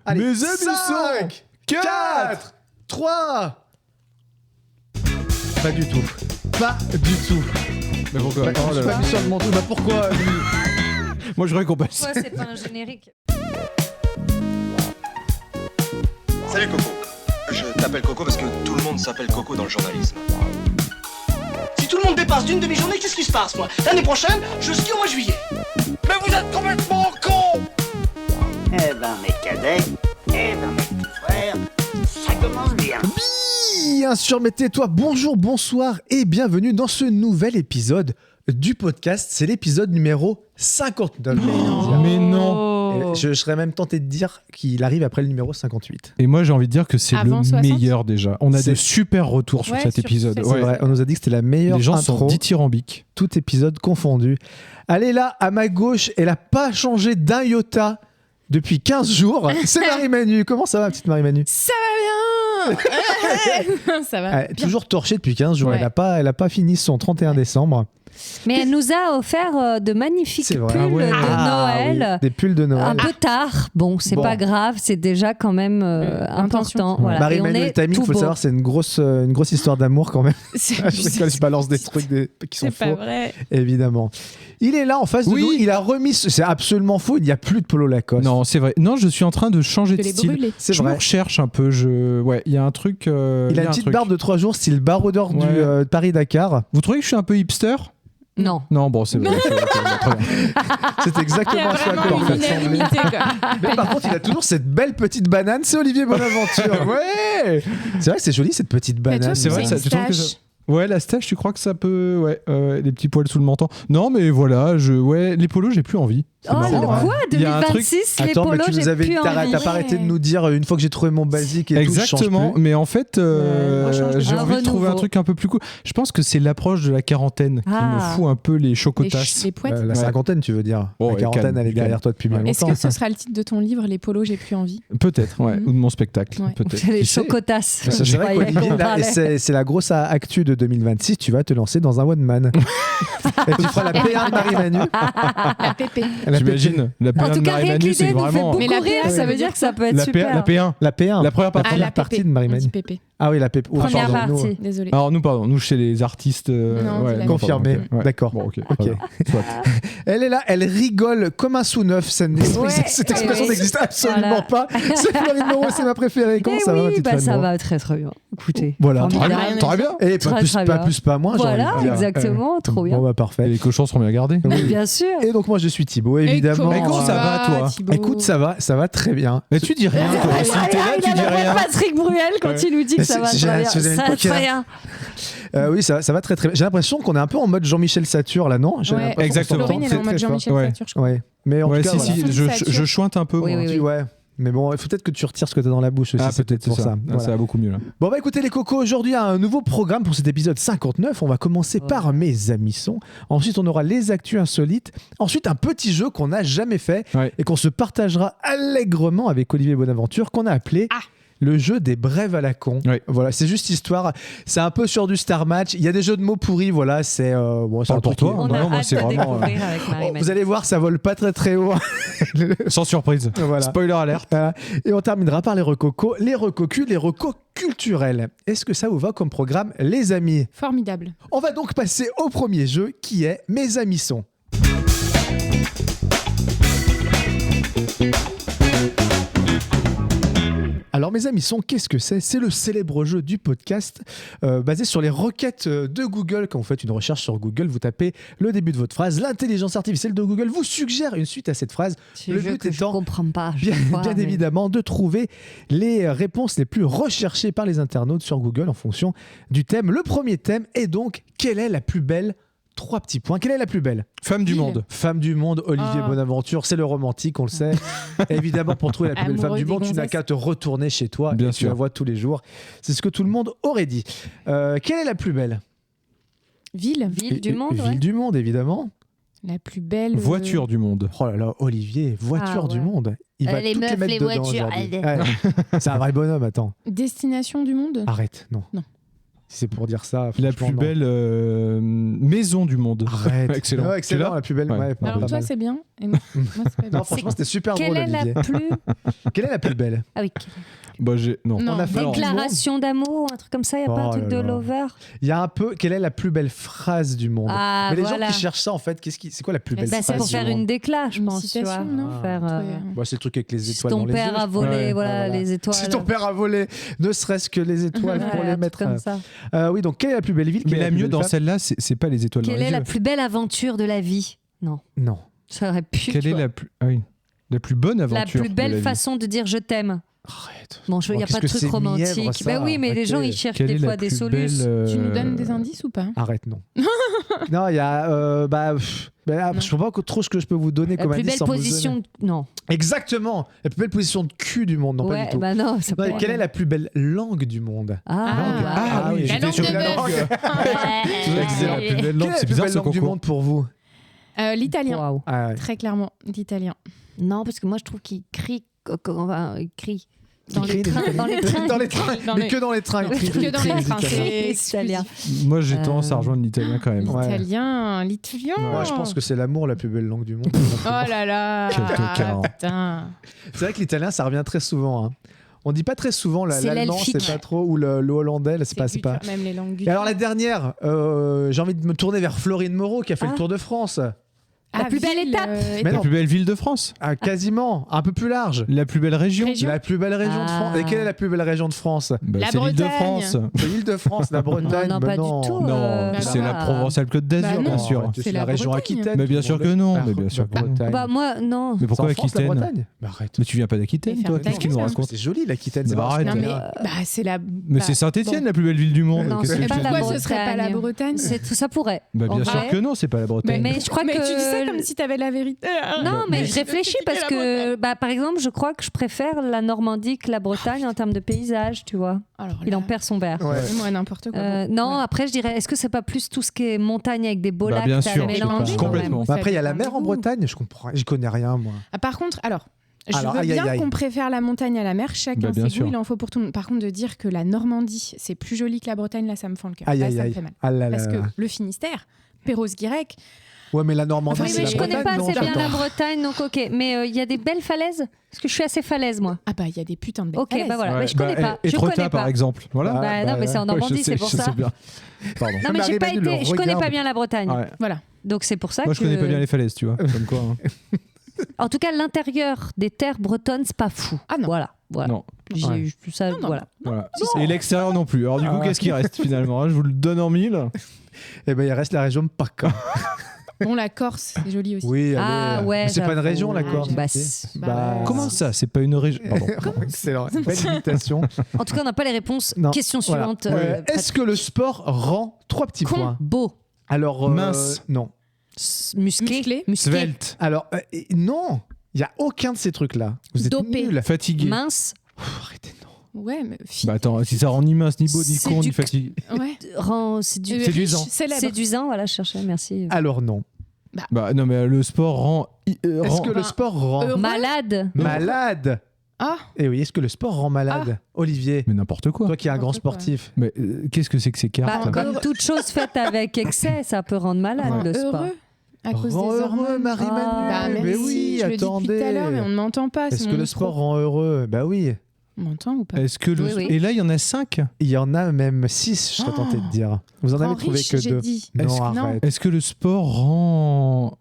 Allez, Mes amis, 5, 4, 3. Pas du tout. Pas du tout. Mais pourquoi Je suis pas mis sur le manteau. Bah pourquoi Moi, je récompense. Pourquoi c'est pas un générique? Salut Coco. Je t'appelle Coco parce que tout le monde s'appelle Coco dans le journalisme. Si tout le monde dépasse d'une demi-journée, qu'est-ce qui se passe, moi? L'année prochaine, je skie au mois de juillet. Mais vous êtes complètement cons! Eh ben, mes cadets, eh ben, mes petits frères, ça commence bien. Bien sûr, mais tais-toi. Bonjour, bonsoir et bienvenue dans ce nouvel épisode du podcast. C'est l'épisode numéro 59. Mais non. Et je serais même tenté de dire qu'il arrive après le numéro 58. Et moi, j'ai envie de dire que c'est Avant le 60. meilleur déjà. On a C'est- de super retours sur Ouais, cet sur épisode. cet C'est vrai, on nous a dit que c'était la meilleure Les gens intro, sont dithyrambiques. tout épisode confondu. Allez là, à ma gauche, elle a pas changé d'un iota depuis 15 jours. C'est Marie-Manu. Comment ça va, petite Marie-Manu? Ça va bien. Ça va. Elle est toujours torchée depuis 15 jours. Ouais. Elle a pas fini son 31 décembre. Mais elle nous a offert de magnifiques C'est pulls vrai. de Ah Noël. oui, des pulls de Noël. Un peu tard. Bon, c'est Bon. pas grave, c'est déjà quand même intention. important. Voilà. Et on Marie-Manu, est le timing, tout il faut le beau. savoir, c'est une grosse histoire d'amour quand même. C'est Je rigole, je balance des trucs qui sont c'est pas faux, vrai. évidemment. Il est là en face de Oui. nous, il a remis, c'est absolument faux, il n'y a plus de polo Lacoste. Non, c'est vrai. Non, je suis en train de changer De de les style. brûler. C'est Je me vrai. recherche un peu. Ouais, il y a un truc. Il a une petite truc. barbe de 3 jours, style baroudeur du Ouais. Paris-Dakar. Vous trouvez que je suis un peu hipster? Non. Non, bon, c'est vrai. Très bien. C'est Il y exactement a ce à quoi vraiment on une fait sembler. unanimité, quoi. Mais par contre, il a toujours cette belle petite banane, c'est Olivier Bonaventure. Ouais. C'est vrai que c'est joli cette petite Mais toi, banane. C'est vrai, une ça, tu trouves que stache. ça- Ouais, la stache, tu crois que ça peut. Ouais, les petits poils sous le menton. Non, mais voilà, les polos, j'ai plus envie. C'est Oh, marrant. le quoi Il y a un truc- 2026, les Attends, mais polos, tu nous j'ai avais plus t'as envie. pas arrêté de nous dire une fois que j'ai trouvé mon basique et tout, je change Exactement, plus. mais en fait, on change j'ai un envie de trouver un renouveau. truc un peu plus cool. Je pense que c'est l'approche de la quarantaine qui Ah. me fout un peu les Les, chocotasses. les poètes. La Ouais. cinquantaine, tu veux dire. Oh, la ouais, quarantaine, calme, elle est calme. derrière toi depuis bien Est-ce longtemps. que ce sera le titre de ton livre, Les polos, j'ai plus envie? Peut-être, ouais, Mhm. ou de mon spectacle. Ouais. Peut-être. C'est les Qui sait chocotasses. C'est Je vrai croyais qu'Olivier, qu'on là, parlait. c'est la grosse actu de 2026, tu vas te lancer dans un one man. Et tu feras la P1 de Marie-Manu. La pépé. La J'imagine. La En P1 tout de cas, rien que Marie-Manu, l'idée c'est nous fait vraiment. beaucoup Mais la rire. PA, Ça veut dire que ça peut être La super. P1. La P1. La première partie. Ah, la partie pépé. de Marie-Manu. On dit pépé. Ah oui, la P. Oh, Première pardon, nous, partie. Désolée. Alors nous chez les artistes. Non, ouais, c'est la Confirmé. pardon, ok. D'accord. Bon, ok. Ok. Voilà. Soit. Elle est là, elle rigole comme un sous-neuf. Cette expression oui. n'existe absolument Voilà. pas. C'est Florine Moreau, c'est ma préférée. Comment Eh ça va, ma oui, petite bah, Florine ça Moreau va très très bien. Écoutez. Voilà. formidable. Rien à T'aurais dire. bien. Et Très, pas plus, très pas bien. plus, pas moins. j'ai Voilà, envie de dire. exactement, trop bien. Bon, bah Et parfait. les cochons seront bien gardés. Oui. Bien sûr. Et donc, moi, je suis Thibaut, évidemment. Mais comment ça va, toi Thibaut Écoute, ça va très bien. Mais tu dis rien, toi. Si t'es là, tu dis rien. Patrick Bruel quand Ouais. il nous dit que ça va C'est- très bien. j'ai une Ça va poquette. très bien. Oui, ça va très très bien. J'ai l'impression qu'on est un peu en mode Jean-Michel Satur là, non? J'ai Ouais. l'impression qu'on Exactement. s'entend. Florine, elle est C'est en mode très fort. Jean-Michel Ouais. Satur, je crois. Ouais. Mais en Ouais, tout cas, si, voilà. si, je chointe un peu. Oui, moi. oui, oui. Ouais. Mais bon, il faut peut-être que tu retires ce que tu as dans la bouche aussi. Ah, c'est peut-être, pour c'est ça. ça. Ah, Voilà. ça va beaucoup mieux, là. Bon, bah écoutez les cocos, aujourd'hui, il y a un nouveau programme pour cet épisode 59. On va commencer par mes amissons. Ensuite, on aura les actus insolites. Ensuite, un petit jeu qu'on n'a jamais fait Ouais. et qu'on se partagera allègrement avec Olivier Bonaventure, qu'on a appelé le jeu des brèves à la con. Ouais. Voilà, c'est juste histoire. C'est un peu sur du Star Match. Il y a des jeux de mots pourris, voilà. C'est bon, c'est un Parle pour truc toi. qui- On bah a non, moi, hâte c'est de vraiment, découvrir avec Marie-Manu. Vous allez voir, ça vole pas très très haut. Sans surprise. Voilà. Spoiler alert. Et on terminera par les recocos, les recocus, les recos culturels. Est-ce que ça vous va comme programme, les amis? Formidable. On va donc passer au premier jeu qui est Mes amis sont. Alors mes amis sont, qu'est-ce que c'est? C'est le célèbre jeu du podcast basé sur les requêtes de Google. Quand vous faites une recherche sur Google, vous tapez le début de votre phrase, l'intelligence artificielle de Google vous suggère une suite à cette phrase. C'est Le le jeu but que je étant comprends pas. à Bien, chaque fois, bien mais- évidemment, de trouver les réponses les plus recherchées par les internautes sur Google en fonction du thème. Le premier thème est donc, quelle est la plus belle? 3 petits points. Quelle est la plus belle? Femme du Ville. monde. Femme du monde, Olivier Oh. Bonaventure, c'est le romantique, on le sait. Évidemment, pour trouver la plus belle femme Amoureux du des monde, tu n'as gonzesses. qu'à te retourner chez toi Bien et tu sûr. la vois tous les jours. C'est ce que tout le monde aurait dit. Quelle est la plus belle? Ville. Ville du monde, Ville ouais. du monde, évidemment. La plus belle. Voiture du monde. Oh là là, Olivier, voiture Ah, du ouais. monde. Il va Les toutes les meufs, mettre les dedans voitures, aujourd'hui. allez. Ouais. C'est un vrai bonhomme, attends. Destination du monde. Arrête, non. Non. Si c'est pour dire ça. La franchement, plus non. belle maison du monde. Arrête. Excellent. Ouais, excellent, Tu l'as la plus belle. Ouais. Ouais, pas Alors, toi, mal. c'est bien. Et moi, c'est pas bien. Non, franchement, c'était super Quelle drôle, est Olivier. la plus. Quelle est la plus belle? Ah oui. Bah, non. Non. On a fait Alors, Déclaration d'amour, un truc comme ça, il n'y a pas un Oh truc là de là. lover? Il y a un peu. Quelle est la plus belle phrase du monde? Ah, Mais les voilà. gens qui cherchent ça, en fait, c'est quoi la plus belle Bah, phrase C'est pour du faire monde? une décla, je Une pense. Tu citation, vois. non Faire, Bah, c'est le truc avec les si étoiles ton dans les père yeux. a volé Ouais, voilà, les étoiles. Si ton père a volé, ne serait-ce que les étoiles pour Ouais, les un truc mettre. comme ça. Oui, donc quelle est la plus belle ville? Mais Quelle est la plus mieux belle dans femme celle-là, c'est pas les étoiles dans Quelle les est la yeux. plus belle aventure de la vie? Non, Non. ça aurait pu. Quelle tu est vois. la plus. Ah oui. La plus bonne La aventure. plus de belle la vie. façon de dire je t'aime? Arrête. Bon, il n'y a qu'est-ce pas de que truc c'est romantique. mièvre, ça. Ben oui, mais les Arrêtez. gens, ils cherchent Quelle des est fois la des plus solutions. belle, Tu nous donnes des indices ou pas? Arrête, non. Non, il y a. Non. Je ne sais pas trop ce que je peux vous donner La comme plus indice belle sans vous position. donner. Non. Exactement. La plus belle position de cul du monde. Non, pas Ouais, du tout. bah non, c'est Non, pas. et quelle est la plus belle langue du monde? Ah, oui, La j'étais langue sur de la bœuf. langue. Excellent. La plus belle Quelle langue, est c'est la plus bizarre belle ce langue du concours. monde pour vous? L'italien. Waouh. Ah, ouais. Très clairement, l'italien. Non, parce que moi, je trouve qu'il crie. Il crie. Il Dans crie, les trains. Dans les trains. Dans les trains. Dans Mais les- que dans les trains. il crie, Que il dans crie, les trains, Italiens. c'est Italien. Moi, j'ai tendance à rejoindre l'italien quand même. Ouais. L'italien. Moi, je pense que c'est l'amour la plus belle langue du monde. Oh là là. Quel tocard. Putain. C'est vrai que l'italien, ça revient très souvent. Hein. On dit pas très souvent C'est l'allemand, l'elfique. c'est pas trop, ou le hollandais, là, c'est pas. plus pas. dur, même les langues Et alors la dernière, j'ai envie de me tourner vers Florine Moreau qui a fait Ah. le Tour de France. La plus belle étape. Mais La non, plus belle ville de France. quasiment, un peu plus large. La plus belle région. Région. La plus belle région de Ah. France. Et quelle est la plus belle région de France? Bah, La c'est l'île de Bretagne. France. C'est l'île de France, la Bretagne. Non, mais pas du non. tout. Non, Bah c'est non. la Provence-Alpes-Côte d'Azur, Bah bien non. sûr. C'est C'est la la région Bretagne. Aquitaine. Mais bien sûr que non, mais bien sûr que non. Bretagne. Bah, moi, non. Mais pourquoi C'est en France, la Aquitaine? Bretagne Bah arrête. Mais tu viens pas d'Aquitaine, Mais toi? ferme ta Qu'est-ce qu'il nous gueule. raconte? C'est joli l'Aquitaine. c'est Bah, marrant. arrête. Non mais Euh, c'est la. Mais c'est Saint-Étienne, la plus belle ville du monde. Non, Qu'est-ce c'est que pas je te la dis Pourquoi ce serait pas la Bretagne? Ça pourrait. Bah, bien En sûr vrai. que non, c'est pas la Bretagne. Mais je crois mais que. tu dis ça comme si t'avais la vérité. Non, mais Mais je je réfléchis vais parce critiquer la que, bah, par exemple, je crois que je préfère la Normandie que la Bretagne en termes de paysage, tu vois. Alors Il là, en perd son verre. Ouais. moi n'importe quoi. Non, Ouais. après, je dirais, est-ce que c'est pas plus tout ce qui est montagne avec des beaux Bah, lacs bien t'as sûr, le je mélange, sais pas. quand même. Complètement. Bah, après, il y a la Ça mer en dépend. Bretagne, je comprends. J'y connais rien, moi. Ah, par contre, alors. Je Alors, veux aïe, bien aïe, aïe. qu'on préfère la montagne à la mer, chacun Bah, bien ses sûr. goûts, il en faut pour tout le monde. Par contre, de dire que la Normandie, c'est plus joli que la Bretagne, là, ça me fend le cœur. Aïe, Là, aïe, ça me aïe. fait mal. Ah là là Parce que là. le Finistère, Perros-Guirec, Ouais, mais la Normandie, Oui, c'est mais la je connais Bretagne, pas non, assez bien la j'entends. Bretagne, donc ok. Mais il y a des belles falaises parce que je suis assez falaise, moi. ah bah il y a des putains de belles Ok, falaises. bah voilà. Ouais, Mais je connais bah, pas. Et Je Etretat, connais par pas. exemple. Voilà. Ah, Bah, non, mais c'est en Normandie, Ouais, je sais, c'est pour je ça. sais bien. Pardon. Non, mais j'ai pas Marie-Manu été. le Je connais pas regarde. bien la Bretagne. Ouais. Voilà. Donc c'est pour ça Moi, que. je connais pas bien les falaises, tu vois. Comme quoi. Hein. En tout cas, l'intérieur des terres bretonnes, c'est pas fou. Ah non. Voilà. Non. J'ai Ouais. eu ça. Non, non, Voilà. Voilà. Et l'extérieur non plus. Alors, du coup, Ah. qu'est-ce qui reste finalement hein? Je vous le donne en mille. Eh ben, il reste la région de PACA. Bon, la Corse, c'est joli aussi. Oui, allez. Ah ouais. Mais c'est pas une j'avoue. région, la Ah, Corse. Bah, si. c'est- Bah, Comment ça C'est pas une région. Pardon. Excellent. Belle imitation. En tout cas, on n'a pas les réponses. Non. Question Voilà. suivante. Est-ce que le sport rend 3 petits Con, points? beau, Alors, Mince. Non. musclé, Svelte. Alors, non. Il n'y a aucun de ces trucs-là. Vous êtes Dopé. nuls. Fatigué. mince, Arrêtez, non. Ouais, mais Bah attends, si ça rend ni mince, ni beau, ni C'est con, du- ni fatigué. ouais. rend séduisant. Séduisant. Riche, célèbre. Séduisant, voilà, je cherchais, merci. Alors, non. Bah non, mais le sport rend. Est-ce que le Ben, sport rend heureux. Malade, malade? Ah, Eh oui, est-ce que le sport rend malade? Olivier, Mais n'importe quoi. toi qui es un grand N'importe quoi. sportif. Mais qu'est-ce que c'est que ces bah, cartes comme toute chose faite avec excès, ça peut rendre malade rend le sport. heureux à cause Rend des heureux, hormones. Marie-Manu. Ah, Bah, mais merci, oui, je le dis depuis attendez. tout à l'heure, mais on ne m'entend pas. c'est Est-ce mon que le micro. sport rend heureux? Bah oui. On m'entend ou pas Est-ce que le... Oui, oui. Et là, il y en a 5. Il y en a même 6, je serais tenté de dire. Vous en avez Rend trouvé riche, que j'ai 2. dit. Non, Est-ce que- arrête. Est-ce que le sport rend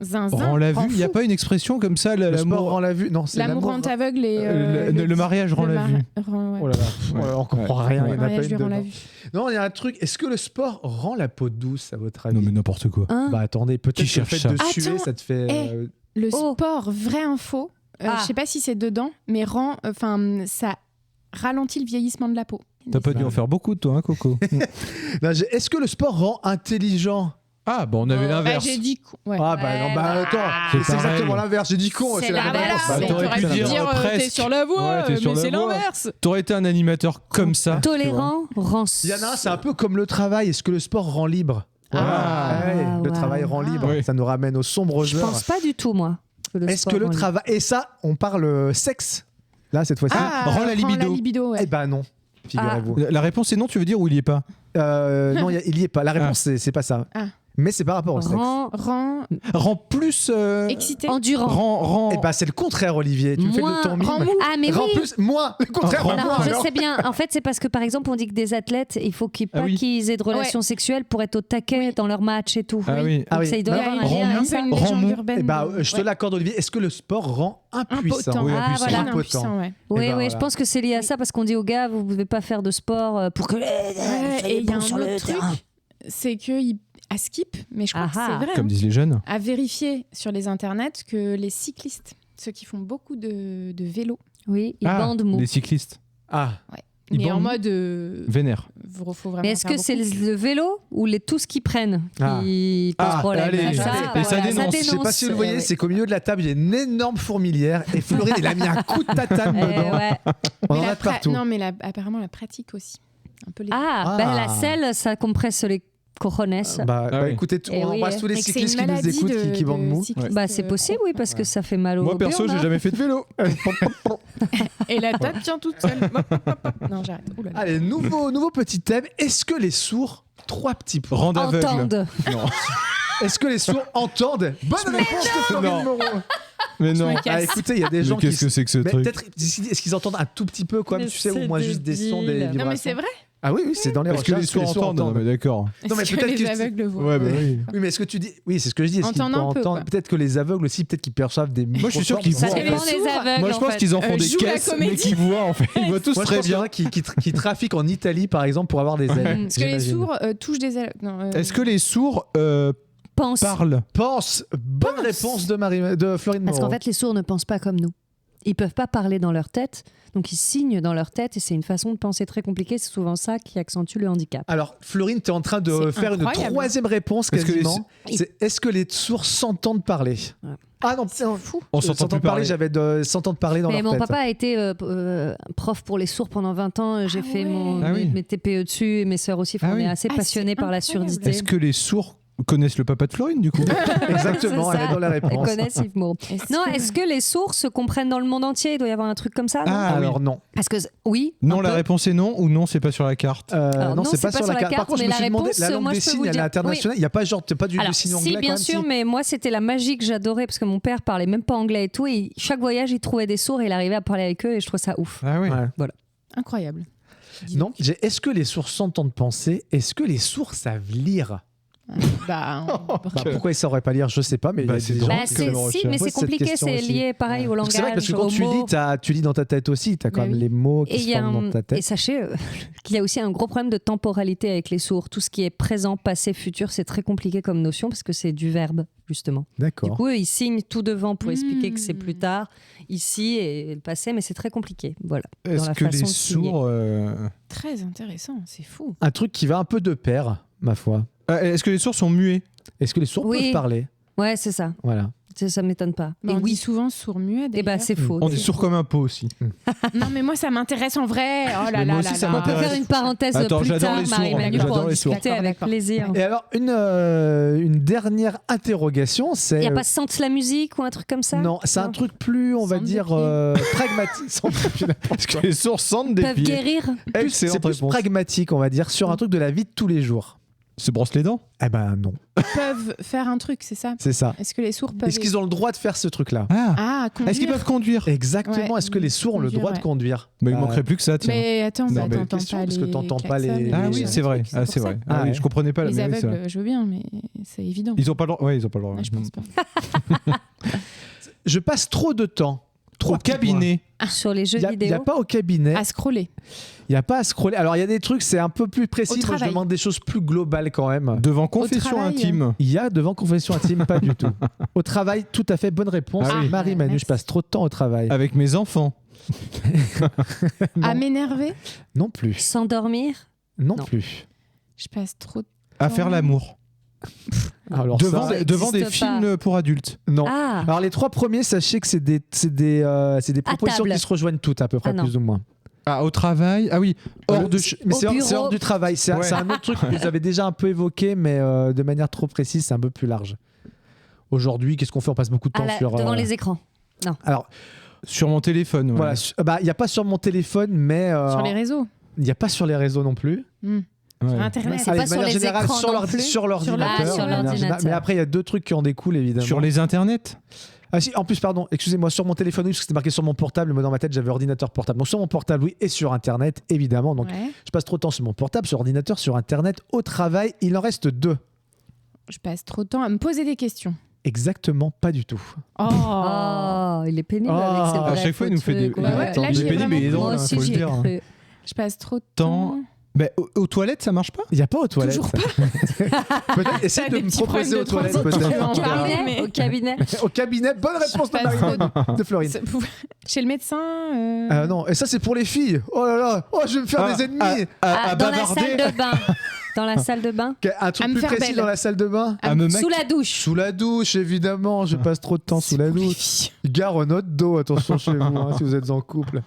Zinzin. la rend vue Il n'y a fou. pas une expression comme ça, Le sport l'amour rend la vue? Non, c'est L'amour rend aveugle et. le mariage rend le la vue. rend- ouais. Oh là là, oh là là, on comprend Ouais. rien, il Ouais. y en a Ouais, pas je lui une rends la dedans. vue. Non, il y a un truc. Est-ce que le sport rend la peau douce, à votre avis? Non, mais n'importe quoi. Hein Bah attendez, peut-être Qui que le cherche fait ça de suer, Attends, ça te fait. Le Oh. sport, vraie info, Ah. je sais pas si c'est dedans, mais ça ralentit le vieillissement de la peau. T'as pas dû en faire beaucoup, toi, hein, Coco Non, est-ce que le sport rend intelligent? Ah, bah on avait Bah, l'inverse. j'ai dit ouais. Ah bah non, bah attends, C'est c'est pareil. exactement l'inverse. J'ai dit con, C'est c'est la la bonne balade. réponse. Bah, Mais t'aurais t'aurais pu pu dire dire, presque. t'es sur la voie, Ouais, t'es sur mais la c'est voie. l'inverse. T'aurais été un animateur comme ça. Tolérant, rend. Il y en a un, c'est un peu comme le travail. Est-ce que le sport rend libre? Ah. Ouais, le ouais. travail rend libre. Oui. Ça nous ramène aux sombres Je heures. pense pas du tout, moi. Est-ce que le travail. Et ça, on parle sexe, là, cette fois-ci. rend la libido. ouais. Eh ben non. figurez-vous. La réponse est non, tu veux dire, ou il y est pas? Non, il y est pas. La réponse, c'est pas ça. Ah. Mais c'est par rapport au sexe. Rend plus excité. Endurant. rend Eh ben, c'est le contraire, Olivier. Tu me fais Moins. de ton mime. Rend mou. Ah, mais Rend oui. plus, moins. Le contraire, Rend moins. Non, je alors. sais bien. En fait, c'est parce que, par exemple, on dit que des athlètes, il faut Ah oui. qu'ils aient de relations sexuelles pour être au taquet dans leur match et tout. Ah oui. Donc Ah oui. ça, il doit y Bah, avoir un rend lien. mou. avec ça. une Rend légende mou. urbaine. Eh ben, je te l'accorde, Olivier. Est-ce que le sport rend impuissant? Impotent. Oui, Ah, impuissant. voilà. Impotent. Impuissant, ouais. Oui, Eh ben, oui, je voilà. pense que c'est lié à ça parce qu'on dit aux gars, vous ne pouvez pas faire de sport pour que. Et il y a un autre truc, c'est que à Skip, mais je crois que c'est vrai, Comme disent les jeunes. à vérifier sur les internets que les cyclistes, ceux qui font beaucoup de vélo, Oui, ils bandent mou. Les cyclistes. Ah, Ils mais en bandent mode vénère. faut vraiment Mais est-ce faire que c'est beaucoup. le vélo ou tout ce qu'ils prennent Ah. qui pose Ah, problème? allez. Ça, Et ça dénonce. je sais pas si vous le voyez, Eh c'est qu'au milieu de la table, il y a une énorme fourmilière et Florine, il a mis un coup de tatane ouais. dedans. Ouais. On en Mais a partout. Non, mais apparemment la pratique aussi. Un peu les... Ah, ben la selle, ça compresse les cojones. Bah, Ah oui. écoutez, Eh on oui. embrasse tous les Mais que c'est cyclistes une qui nous maladie écoutent, qui bandent mou. cyclistes, Bah c'est possible, oui, parce que ça fait mal au Moi, perso, burn, j'ai hein. jamais fait de vélo. Et la table tient toute seule. Non, j'arrête. Ouh là là. Allez, nouveau petit thème. Est-ce que les sourds, 3 petits points. Rendre aveugle. Entendent. Non. Est-ce que les sourds entendent? Bonne réponse de Florine Non. Moreau. Mais non. me casse. Ah, écoutez, il y a des Mais gens qui. qu'est-ce que c'est que ce Mais truc? peut-être, est-ce qu'ils entendent un tout petit peu, quoi, Mais tu sais, ou c'est moins juste des sons, des débile. vibrations? Non, mais c'est vrai. Ah oui, c'est dans les Est-ce que recherches. les sourds entendent? Non, mais d'accord. Non, mais Est-ce que peut-être les que- aveugles voient. Ouais, bah oui. Oui, mais est-ce que tu dis. Oui, c'est ce que je dis. Est-ce qu'ils Entendre peuvent un peu, entendre quoi. Peut-être que les aveugles aussi, peut-être qu'ils perçoivent des. Moi, je suis sûr qu'ils microformes. Ça voient. dépend en fait. des aveugles. Moi, je en pense fait. qu'ils en font des joue la caisses, mais comédie. qu'ils voient, en fait. Ils voient tous Moi, je très pense qu'il y en bien. a qui trafiquent en Italie, par exemple, pour avoir des ailes. Est-ce que les j'imagine. sourds touchent des ailes? Non, Est-ce que les sourds Pense. parlent? Pense. Bonne réponse de Florine Parce Moreau. qu'en fait, les sourds ne pensent pas comme nous. Ils peuvent pas parler dans leur tête, donc ils signent dans leur tête et c'est une façon de penser très compliquée. C'est souvent ça qui accentue le handicap. Alors, Florine, tu es en train de C'est faire une incroyable. troisième réponse Est-ce que les- quasiment. Est-ce que les sourds s'entendent parler? Ouais. Ah non, c'est fou. On s'entend plus parler. J'avais s'entendre parler dans Mais leur mon tête. papa a été prof pour les sourds pendant 20 ans. J'ai fait ouais. Ah oui. mes TPE dessus et mes sœurs aussi. Enfin, Ah on oui. est assez Ah, passionnés c'est par la incroyable. surdité. Est-ce que les sourds connaissent le papa de Florine, du coup? Exactement, C'est elle ça. est dans la Elles réponse. connaissent Yves Moreau. Non, est-ce que les sourds se comprennent dans le monde entier? Il doit y avoir un truc comme ça, non? Ah, Alors non. Parce que oui. Non, un la peu. réponse est non, ou non, c'est pas sur la carte. Alors, non, c'est pas sur la carte. Par contre, je mais me la suis demandé, réponse, la langue moi, des je peux signes, vous elle est dire. internationale. Il n'y a pas genre, pas du Alors, signe si, anglais bien quand sûr, même, mais moi, c'était la magie que j'adorais parce que mon père parlait même pas anglais et tout. Et chaque voyage, il trouvait des sourds et il arrivait à parler avec eux et je trouvais ça ouf. Ah oui. Ouais. Incroyable. Non, est-ce que les sourds s'entendent penser? Est-ce que les sourds savent lire? Bah, Bah, pourquoi ils ne sauraient pas lire? Je sais pas, mais il y a Bah, des c'est gens drôle. Bah, qui c'est savent. si, mais Pose c'est cette compliqué, question c'est aussi. lié pareil au langage. C'est vrai parce que aux quand tu mots. lis, tu lis dans ta tête aussi, tu as quand Bah même oui. les mots Et, qui il se y a forment dans ta et tête. sachez qu'il y a aussi un gros problème de temporalité avec les sourds. Tout ce qui est présent, passé, futur, c'est très compliqué comme notion parce que c'est du verbe, justement. Du D'accord. coup, ils signent tout devant pour expliquer que c'est plus tard, ici et le passé, mais c'est très compliqué. Voilà. Est-ce la que les façon de signer. sourds. très intéressant, c'est fou. Un truc qui va un peu de pair, ma foi. Est-ce que les sourds sont muets? Est-ce que les sourds Oui. peuvent parler? Ouais, c'est ça. Voilà. Ça m'étonne pas. Bah, et on dit oui, souvent sourd-muet. et bah c'est faux. On est sourds comme un pot aussi. Non, mais moi, ça m'intéresse en vrai. Oh là Mais là moi aussi, là ça là. On peut m'intéresse. faire une parenthèse Attends, plus j'adore tard, les sourds, Marie-Manu, pour j'adore en les sourds. discuter avec D'accord. plaisir. Et alors, une dernière interrogation, Il c'est... n'y a pas Sente la musique ou un truc comme ça? Non, c'est un truc plus, on va Sentent des dire, pragmatique. Est-ce que les sourds sentent des Peuvent pieds? guérir. C'est Excellente plus réponse. pragmatique, on va dire, sur un truc de la vie de tous les jours. Se brosse les dents? Eh ben non, Ils peuvent faire un truc, c'est ça? c'est ça. Est-ce que les sourds peuvent. Est-ce qu'ils ont le droit de faire ce truc-là? Ah, conduire. est-ce qu'ils peuvent conduire? Exactement. Ouais. Est-ce que les sourds ont le Conduire, droit de ouais. conduire? Bah, il manquerait plus que ça, tiens. Mais attends, Non, bah, mais t'entends question, pas parce les. que t'entends pas klaxons, les- Ah oui, c'est vrai. trucs, Ah, c'est pour vrai. ça. Ah Ah ouais. oui, je comprenais pas. Les mais oui, c'est vrai. aveugles, je veux bien, mais c'est évident. Ils ont pas le droit. Ouais, ils ont pas le droit. Ouais, je pense pas. Je passe trop de temps. Au cabinet. Sur les jeux Il n'y a, vidéo. pas au cabinet. À scroller. Il n'y a pas à scroller. Alors, il y a des trucs, c'est un peu plus précis. Au Moi, je travail. demande des choses plus globales quand même. Devant confession travail, intime. Il y a devant confession intime, pas du tout. Au travail, tout à fait, bonne réponse. Ah oui. Marie-Manu, Merci. je passe trop de temps au travail. Avec mes enfants. À m'énerver, Non plus. S'endormir. Non, Non. plus. je passe trop de À faire l'amour. Alors, Devant, ça, devant des existe pas. films pour adultes. non. Ah, Alors, les trois premiers, sachez que c'est des propositions table. qui se rejoignent toutes, à peu près, Ah non. plus ou moins. Ah, au travail. Ah oui. Hors de. Mais Au c'est hors bureau. du travail. C'est Ouais. c'est un autre truc que vous avez déjà un peu évoqué, mais de manière trop précise, c'est un peu plus large. Aujourd'hui, qu'est-ce qu'on fait? On passe beaucoup de temps sur. devant les écrans. Alors, Sur mon téléphone. Ouais. voilà. Il n'y a pas sur mon téléphone, mais. sur les réseaux. Il n'y a pas sur les réseaux non plus. Ouais. Sur Internet. C'est Allez, pas de sur manière les générale, écrans non plus. sur l'ordinateur. Ah, sur de manière l'ordinateur. générale. Mais après, il y a 2 trucs qui en découlent, évidemment. Sur les internets. Ah si, en plus, pardon, excusez-moi, sur mon téléphone, oui, parce que c'était marqué sur mon portable, mais dans ma tête, j'avais ordinateur portable. Donc sur mon portable, oui, et sur Internet, évidemment. Donc Ouais. je passe trop de temps sur mon portable, sur ordinateur, sur Internet. Au travail, il en reste 2. Je passe trop de temps à me poser des questions. Exactement, pas du tout. Oh, il est pénible avec ses À brefs chaque fois, il nous fait des- trucs, Ouais, ouais. attends, là, j'y ai pénible, mais il est vraiment- drôle, Moi hein, aussi, faut le j'y ai dire. cru. Je passe trop de Temps. temps. Bah, aux toilettes, ça marche pas. Il n'y a pas aux toilettes. Toujours Peut-être essaie T'as de des me petits proposer problèmes aux de toilettes, transit, peut-être. tu peux en Au parler, cabinet, mais- au cabinet. Au cabinet, bonne réponse de passe Marine, de Florine. Chez le médecin. Non, et ça c'est pour les filles. Oh là là, oh je vais me faire des ennemis. Ah, dans la salle de bain. Dans la salle de bain. Un truc À me plus faire précis belle. dans la salle de bain. À me Sous la douche. Sous la douche, évidemment. Je passe trop de temps sous la pour les douche. filles. Gare au note d'eau, attention chez vous, hein, si vous êtes en couple.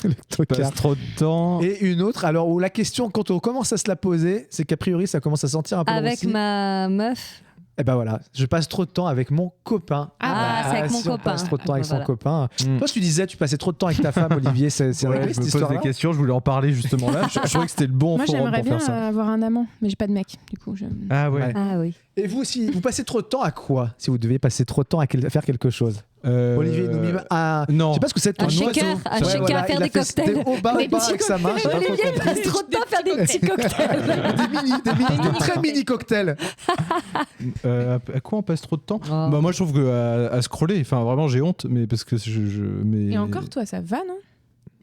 Le tocard. Passe trop de temps. Et une autre, alors où la question, quand on commence à se la poser, c'est qu'a priori ça commence à sentir un peu Avec aussi. ma meuf. Et ben voilà, je passe trop de temps avec mon copain. Ah, c'est avec mon si on copain. passe trop de temps Ah, avec bah son voilà. copain. Mm. Toi, tu disais, tu passais trop de temps avec ta femme, Olivier. C'est Ouais, réglé je cette me pose des histoire-là. questions, je voulais en parler justement là. Je trouvais que c'était le bon Moi, forum j'aimerais pour bien faire ça. avoir un amant, mais j'ai pas de mec. Du coup, Ah ouais. Ouais. Ah oui. Et vous aussi, vous passez trop de temps à quoi si vous deviez passer trop de temps à faire quelque chose Olivier nous mime un. Non. Je sais pas ce que c'est. Un ton shaker, oiseau. un shaker à faire il a des fait- cocktails. c'était au bas Des petits avec sa main. j'ai pas trop Olivier il compris. passe trop de temps à faire des petits cocktails. Des très mini cocktails. À quoi on passe trop de temps Oh. Bah moi je trouve que à scroller, enfin vraiment j'ai honte, mais parce que mais Et encore, toi, ça va, non?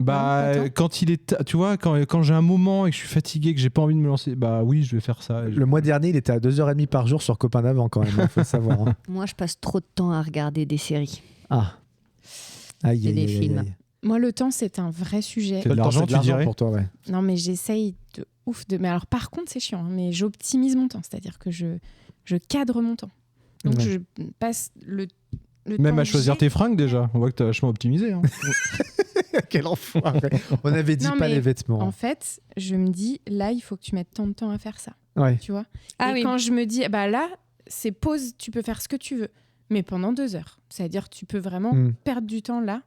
bah Non, pas tant. quand il est, tu vois, quand j'ai un moment et que je suis fatigué, que j'ai pas envie de me lancer, bah oui je vais faire ça. Le mois dernier, il était à 2h30 par jour sur Copain d'avant quand même. Il faut le savoir. Hein. Moi, je passe trop de temps à regarder des séries. Ah. Aïe, Et aïe, des aïe, films. aïe. Moi, le temps, c'est un vrai sujet. C'est de l'argent, tu dirais pour toi, ouais. Non, mais j'essaye de ouf. Mais alors, par contre, c'est chiant. Hein, mais j'optimise mon temps. C'est-à-dire que je cadre mon temps. Donc, Ouais. je passe le Même temps à que choisir j'ai. tes fringues déjà, on voit que t'as vachement optimisé. Hein. Quel enfoiré. On avait dit Non, pas mais les vêtements. En fait, je me dis, là, il faut que tu mettes tant de temps à faire ça. Ouais. Tu vois? Ah Et oui. quand je me dis, bah là, c'est pause, tu peux faire ce que tu veux. Mais pendant 2 heures. C'est-à-dire, tu peux vraiment Mm. perdre du temps là,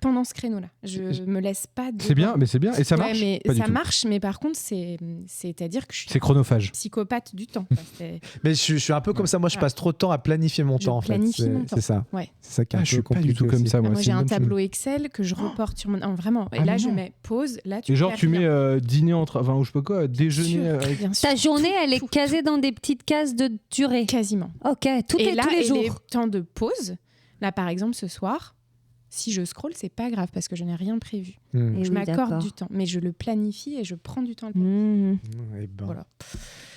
pendant ce créneau-là. Je me laisse pas. C'est bien, mais c'est bien et ça Ouais, marche. mais Pas du ça tout. marche, mais par contre, c'est-à-dire que je suis C'est chronophage. psychopathe du temps. quoi. Mais je suis un peu comme ça. Moi, je Ouais. passe trop de temps à planifier mon Je temps, en fait. planifie mon temps. C'est ça. Ouais. C'est ça qui est un Ah, peu je suis pas compliqué du tout comme aussi. ça moi. Moi, c'est j'ai une un bonne chose. tableau Excel que je reporte sur mon. Non, vraiment. Et Ah, là, mais je non. mets pause. Là, tu Et genre fais tu rien. mets dîner entre, enfin ou je sais pas quoi, déjeuner. avec- Bien sûr. Ta journée, elle est Tout. casée dans des petites cases de durée. Quasiment. Ok, tous Et les, là, tous les et jours. les temps de pause. Là, par exemple, ce soir, si je scrolle, c'est pas grave parce que je n'ai rien prévu. Mm. Eh Je oui, m'accorde d'accord. du temps, mais je le planifie et je prends du temps à le planifier. Mmh. Eh ben. Voilà.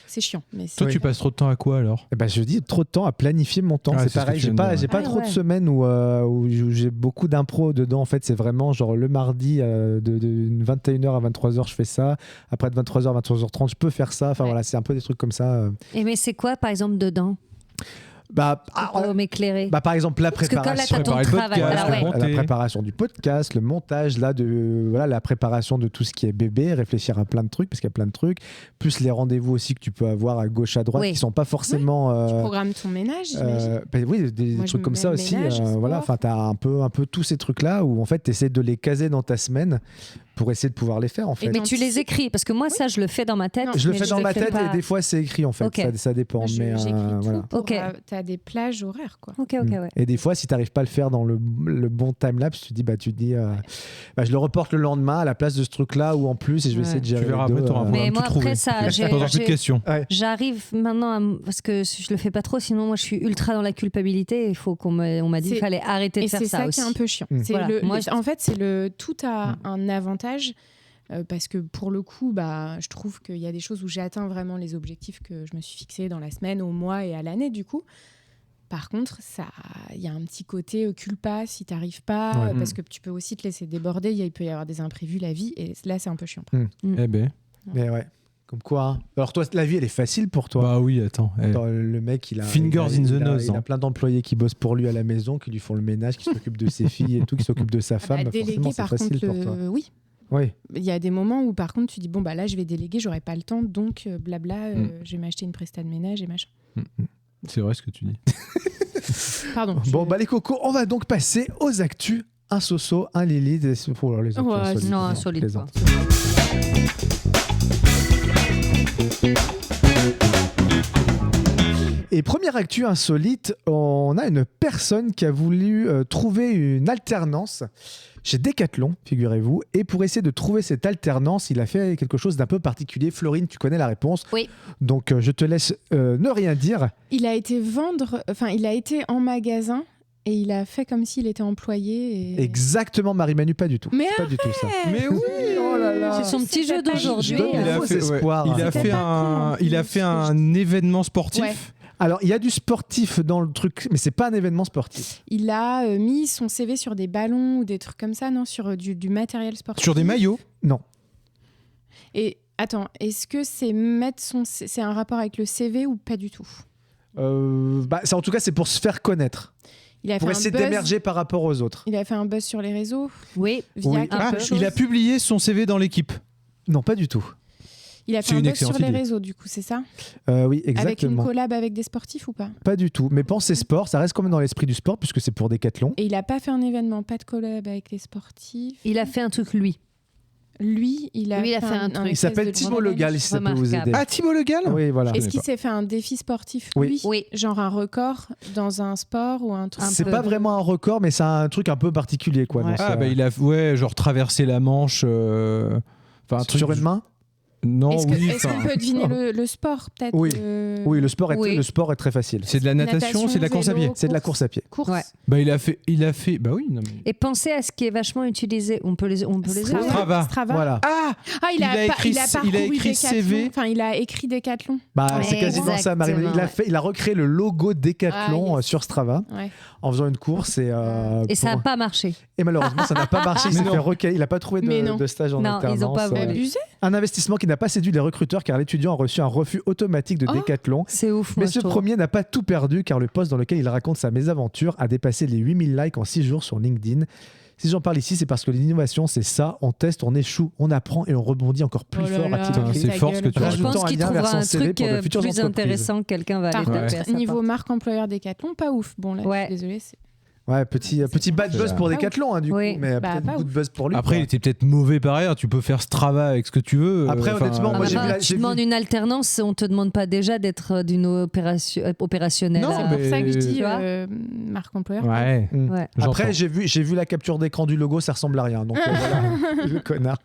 C'est chiant, mais c'est Toi tu passes trop de temps à quoi alors Eh ben, je dis trop de temps à planifier mon temps. Ah, c'est c'est ce que pareil. tu J'ai viens de pas, dire, j'ai pas ouais. trop Ah, de ouais. semaines où j'ai beaucoup d'impro dedans. En fait, c'est vraiment genre le mardi de 21h à 23h, je fais ça. Après de 23h à 23h30, je peux faire ça. Enfin Ouais. voilà, c'est un peu des trucs comme ça. Et mais c'est quoi, par exemple, dedans Bah, Pour m'éclairer. bah, par exemple, la Parce que quand là, préparation. t'as ton Préparer le travail. podcast, Alors, ouais. le monter. La préparation du podcast, le montage, là, voilà, la préparation de tout ce qui est bébé, réfléchir à plein de trucs, parce qu'il y a plein de trucs, plus les rendez-vous aussi que tu peux avoir à gauche, à droite, Oui. qui sont pas forcément. Tu programmes ton ménage, j'imagine. bah oui, des Moi, je trucs me comme mets ça le aussi. ménage, sport. Voilà, enfin, t'as un peu tous ces trucs-là où en fait, tu essaies de les caser dans ta semaine pour essayer de pouvoir les faire en fait. Mais tu les écris parce que moi, ça, je le fais dans ma tête. Non, Je le mais fais je dans le ma fais tête pas. et des fois c'est écrit en fait, Ok. ça dépend. Moi, mais j'écris tout voilà. pour, Ok. t'as des plages horaires, quoi. Ok, ok, ouais. Et des fois, si tu n'arrives pas à le faire dans le bon timelapse, tu dis, je le reporte le lendemain à la place de ce truc-là ou en plus et je vais Ouais. essayer de Tu gérer verras les après, deux, t'auras un Mais programme moi, tout trouvé. après ça, Je pose plus de questions. j'arrive maintenant parce que je le fais pas trop, sinon moi je suis ultra dans la culpabilité. Il faut on m'a dit qu'il C'est- fallait arrêter de Et faire c'est ça ça aussi. qui est un peu chiant. Mm. C'est Voilà. Moi, en fait, tout a un avantage parce que pour le coup, je trouve qu'il y a des choses où j'ai atteint vraiment les objectifs que je me suis fixés dans la semaine, au mois et à l'année, du coup. Par contre, il y a un petit côté culpa si tu n'arrives pas, Ouais. parce que tu peux aussi te laisser déborder. Il peut y avoir des imprévus, la vie, et là, c'est un peu chiant. Eh ben. Mais ouais, comme quoi. Hein. Alors toi, la vie, elle est facile pour toi. Bah oui, attends. Attends, le mec, il a Fingers in the nose, Il a hein. plein d'employés qui bossent pour lui à la maison, qui lui font le ménage, qui s'occupent de ses filles et tout, qui s'occupent de sa femme. Déléguer, Forcément, c'est par facile contre, pour toi. oui. Oui. Il y a des moments où, par contre, tu dis, là, je vais déléguer, j'aurai pas le temps, donc blabla, je vais m'acheter une presta de ménage et machin. C'est vrai ce que tu dis. Pardon. Bon, les cocos, on va donc passer aux actus. Un Soso, un Lily, pour les actus Ouais, insolites. non, Je insolite, plaisante. quoi. Et première actu insolite, on a une personne qui a voulu trouver une alternance chez Decathlon, figurez-vous. Et pour essayer de trouver cette alternance, il a fait quelque chose d'un peu particulier. Florine, tu connais la réponse. Oui. Donc je te laisse ne rien dire. Il a été il a été en magasin et il a fait comme s'il était employé. Et... Exactement, Marie-Manu, pas du tout. Mais pas du tout ça. Mais oui. Oh là là. C'est son petit jeu d'aujourd'hui. Je donne Il a faux fait, espoir. il a C'était fait pas con, il a fait un événement sportif. Ouais. Alors, il y a du sportif dans le truc, mais c'est pas un événement sportif. Il a mis son CV sur des ballons ou des trucs comme ça, non, sur du matériel sportif. Sur des maillots. Non. Et attends, est-ce que c'est un rapport avec le CV ou pas du tout? En tout cas, c'est pour se faire connaître. Il a Pour fait un essayer buzz. d'émerger par rapport aux autres. Il a fait un buzz sur les réseaux Oui. via Oui. quelque Ah, chose. il a publié son CV dans l'équipe. Non, pas du tout. Il a C'est fait un une buzz sur excellente les idée. réseaux, du coup, c'est ça? Oui, Avec une exactement. collab avec des sportifs ou pas? Pas du tout. Mais pensez sport, ça reste quand même dans l'esprit du sport puisque c'est pour Decathlon. Et il a pas fait un événement, pas de collab avec les sportifs. Il a fait un truc, lui. Lui, il a fait un truc. Il s'appelle Thibaut Le Gall, si ça peut vous aider. Remarquable. Ah, Thibaut Le Gall. Oui, voilà. Est-ce qu'il s'est fait un défi sportif, Oui. lui? Oui. Genre un record dans un sport ou un truc? Un C'est peu. pas vraiment un record, mais c'est un truc un peu particulier, quoi. Ouais. dans Ah ce- bah il a genre traversé la Manche. Enfin un truc sur une main. Non, Est-ce oui. qu'on enfin, peut deviner le sport, peut-être? Oui. Oui, le sport Oui. est très facile. C'est de la natation, c'est de la course à pied. vélo, C'est de la course à pied. Course. Ouais. Bah il a fait. Bah oui. Non mais. Et pensez à ce qui est vachement utilisé. On peut les Strava. Strava. Voilà. Ah, Ah, Il a écrit- il a il a parcouru écrit Decathlon. CV. Enfin, il a écrit Decathlon. Bah, Ouais, c'est quasiment ça, Marie. exactement, Il a recréé le logo Decathlon Ah, yes. sur Strava Ouais. en faisant une course et ça n'a pas marché. et malheureusement ça n'a pas marché. Il Mais s'est non. fait recaler. Il n'a pas trouvé Mais non. de stage en Non, alternance. ils ont pas voulu. Abusé. Un investissement qui n'a pas séduit les recruteurs car l'étudiant a reçu un refus automatique de Oh. Decathlon. C'est ouf, Mais moi, ce je trouve. premier n'a pas tout perdu car le post dans lequel il raconte sa mésaventure a dépassé les 8000 likes en 6 jours sur LinkedIn. Si j'en parle ici, c'est parce que l'innovation, c'est ça. On teste, on échoue, on apprend et on rebondit encore plus Oh là fort. là, a-t-il écrit. c'est fort ce que tu Je Rajoutant pense un qu'il lien vers trouvera son un CV truc pour de futures plus entreprises. intéressant que quelqu'un va aller Par taper à contre, sa niveau porte. marque employeur Decathlon, pas ouf. Bon, là, Ouais. je suis désolée. Ouais, petit bad buzz pour Decathlon, hein, du Oui. coup, mais Bah, peut-être pas beaucoup de ouf. buzz pour lui. Après il quoi. était peut-être mauvais par ailleurs. Tu peux faire Strava avec ce que tu veux. Après, honnêtement, Non, moi, mais j'ai enfin, vu la- tu j'ai vu- demandes une alternance, on te demande pas déjà d'être d'une opérationnelle. Non, C'est à- pour mais- ça que je dis Tu vois marque employeur. Ouais. Mm. Ouais. Après, J'entends. j'ai vu la capture d'écran du logo, ça ressemble à rien. Donc voilà, le connard.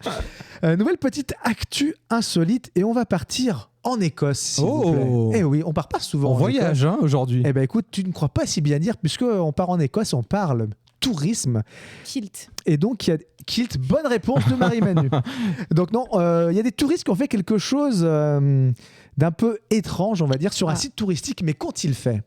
Nouvelle petite actu insolite et on va partir en Écosse, s'il vous Oh. plaît. Eh oui, on part pas souvent On en voyage hein, aujourd'hui. Écosse. Eh ben écoute, tu ne crois pas si bien dire puisque on part en Écosse, on parle tourisme. Kilt. Et donc, il y a Kilt, bonne réponse de Marie-Manu. Donc non, il y a des touristes qui ont fait quelque chose d'un peu étrange, on va dire, sur un Ah. site touristique. Mais qu'ont-ils fait?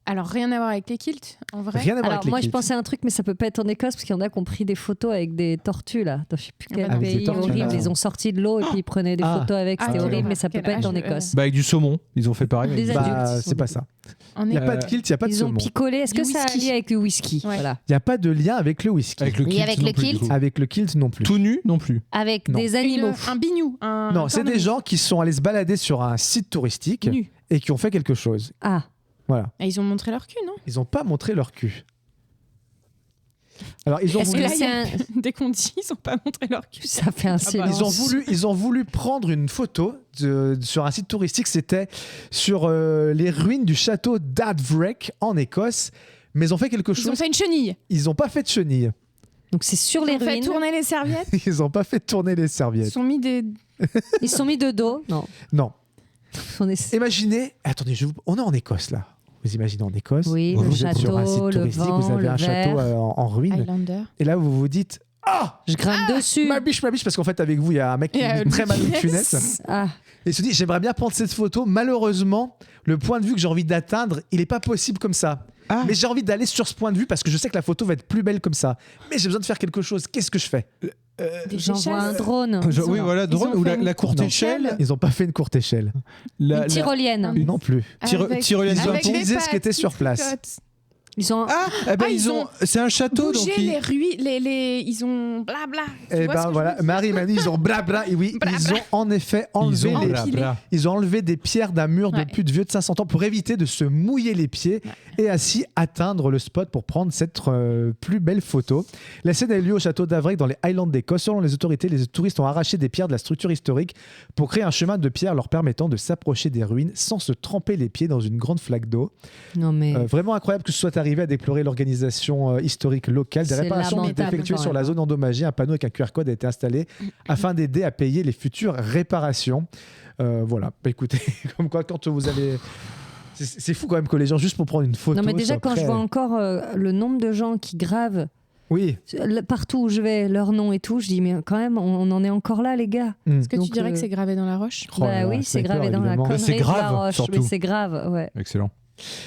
Alors, rien à voir avec les kilts, en vrai. Rien à voir Alors avec les moi je kilts. pensais à un truc mais ça peut pas être en Écosse parce qu'il y en a qui ont pris des photos avec des tortues là. Dans je sais plus quel Ah bah non. Avec des pays tortues, horrible. là. Ils ont sorti de l'eau et puis ils prenaient des Ah. photos avec. C'était Ah, horrible quel- mais ça peut quel pas être en âge, Écosse. Bah avec du saumon. Ils ont fait pareil. Des mais- adultes. Bah, c'est pas ça. En Il n'y a pas de kilt, il n'y a pas de Ils ont saumon. picolé. Est-ce que Du ça a un whisky. lien avec le whisky? Ouais. Voilà. Il n'y a pas de lien avec le whisky. Avec le Et kilt. avec non le plus, du kilt coup. Avec le kilt non plus. Tout nu non plus. Avec Non. des animaux. Un bignou. Non, c'est des gens qui sont allés se balader sur un site touristique nus. et qui ont fait quelque chose. Ah. Voilà. Et ils ont montré leur cul, non? Ils n'ont pas montré leur cul. Alors, ils ont Est-ce voulu... que là, il y c'est a- un... Dès qu'on dit, ils ont pas montré leur cul. Ça fait un silence. Ils ont voulu prendre une photo sur un site touristique. C'était sur les ruines du château d'Ardvrek en Écosse. Mais ils ont fait quelque Ils ont chose. fait une chenille. Ils n'ont pas fait de chenille. Donc c'est sur Ils les ont fait ruines. tourner les serviettes. Ils n'ont pas fait tourner les Ils serviettes. sont mis des. Ils se sont mis de dos. Non. Non. On est... Imaginez. Attendez, on est en Écosse là. Vous imaginez en Écosse. Oui, vous le êtes sur un site château, le touristique, vent, vous avez le un château verre. en ruine. Highlander. Et là, vous vous dites ah, Je grimpe dessus. ma biche, parce qu'en fait, avec vous, il y a un mec qui Et vit très mal une Funès. funeste. Ah. Et il se dit j'aimerais bien prendre cette photo. Malheureusement, le point de vue que j'ai envie d'atteindre, il n'est pas possible comme ça. Ah. Mais j'ai envie d'aller sur ce point de vue parce que je sais que la photo va être plus belle comme ça. Mais j'ai besoin de faire quelque chose. Qu'est-ce que je fais? Des J'envoie un échasses. drone. Oui, voilà, Ils drone ont ou fait la courte une échelle. Ils n'ont pas fait une courte échelle. La- Une tyrolienne. Non plus. Tyrolienne Avec- sur Ils ont avec des utilisé ce qui était pattes sur qui place. tricotent. Ils ont c'est un château bougé donc les ruines, ils ont blabla. Tu Et vois ce ben que voilà, je veux dire Marie m'a dit ils ont blabla. Et oui, ils ont en effet enlevé ils ont enlevé des pierres d'un mur de plus de vieux de 500 ans pour éviter de se mouiller les pieds et ainsi atteindre le spot pour prendre cette plus belle photo. La scène a eu lieu au château d'Avric dans les Highlands d'Écosse. Selon les autorités, les touristes ont arraché des pierres de la structure historique pour créer un chemin de pierre leur permettant de s'approcher des ruines sans se tremper les pieds dans une grande flaque d'eau. Non mais Vraiment incroyable que ce soit arrivé à déplorer l'organisation historique locale. Des C'est réparations ont été lamentable, effectuées quand sur même. la zone endommagée. Un panneau avec un QR code a été installé afin d'aider à payer les futures réparations. Voilà. Bah, écoutez, comme quoi, quand vous avez... C'est fou quand même que les gens, juste pour prendre une photo... non mais déjà soient quand prêts je vois encore le nombre de gens qui gravent Oui. partout où je vais leur nom et tout, je dis mais quand même on en est encore là les gars. Est-ce que Donc, tu dirais que c'est gravé dans la roche? Oh là là, oui, c'est sniper, gravé dans la évidemment. connerie C'est de la grave, roche, surtout. mais c'est grave, ouais. Excellent.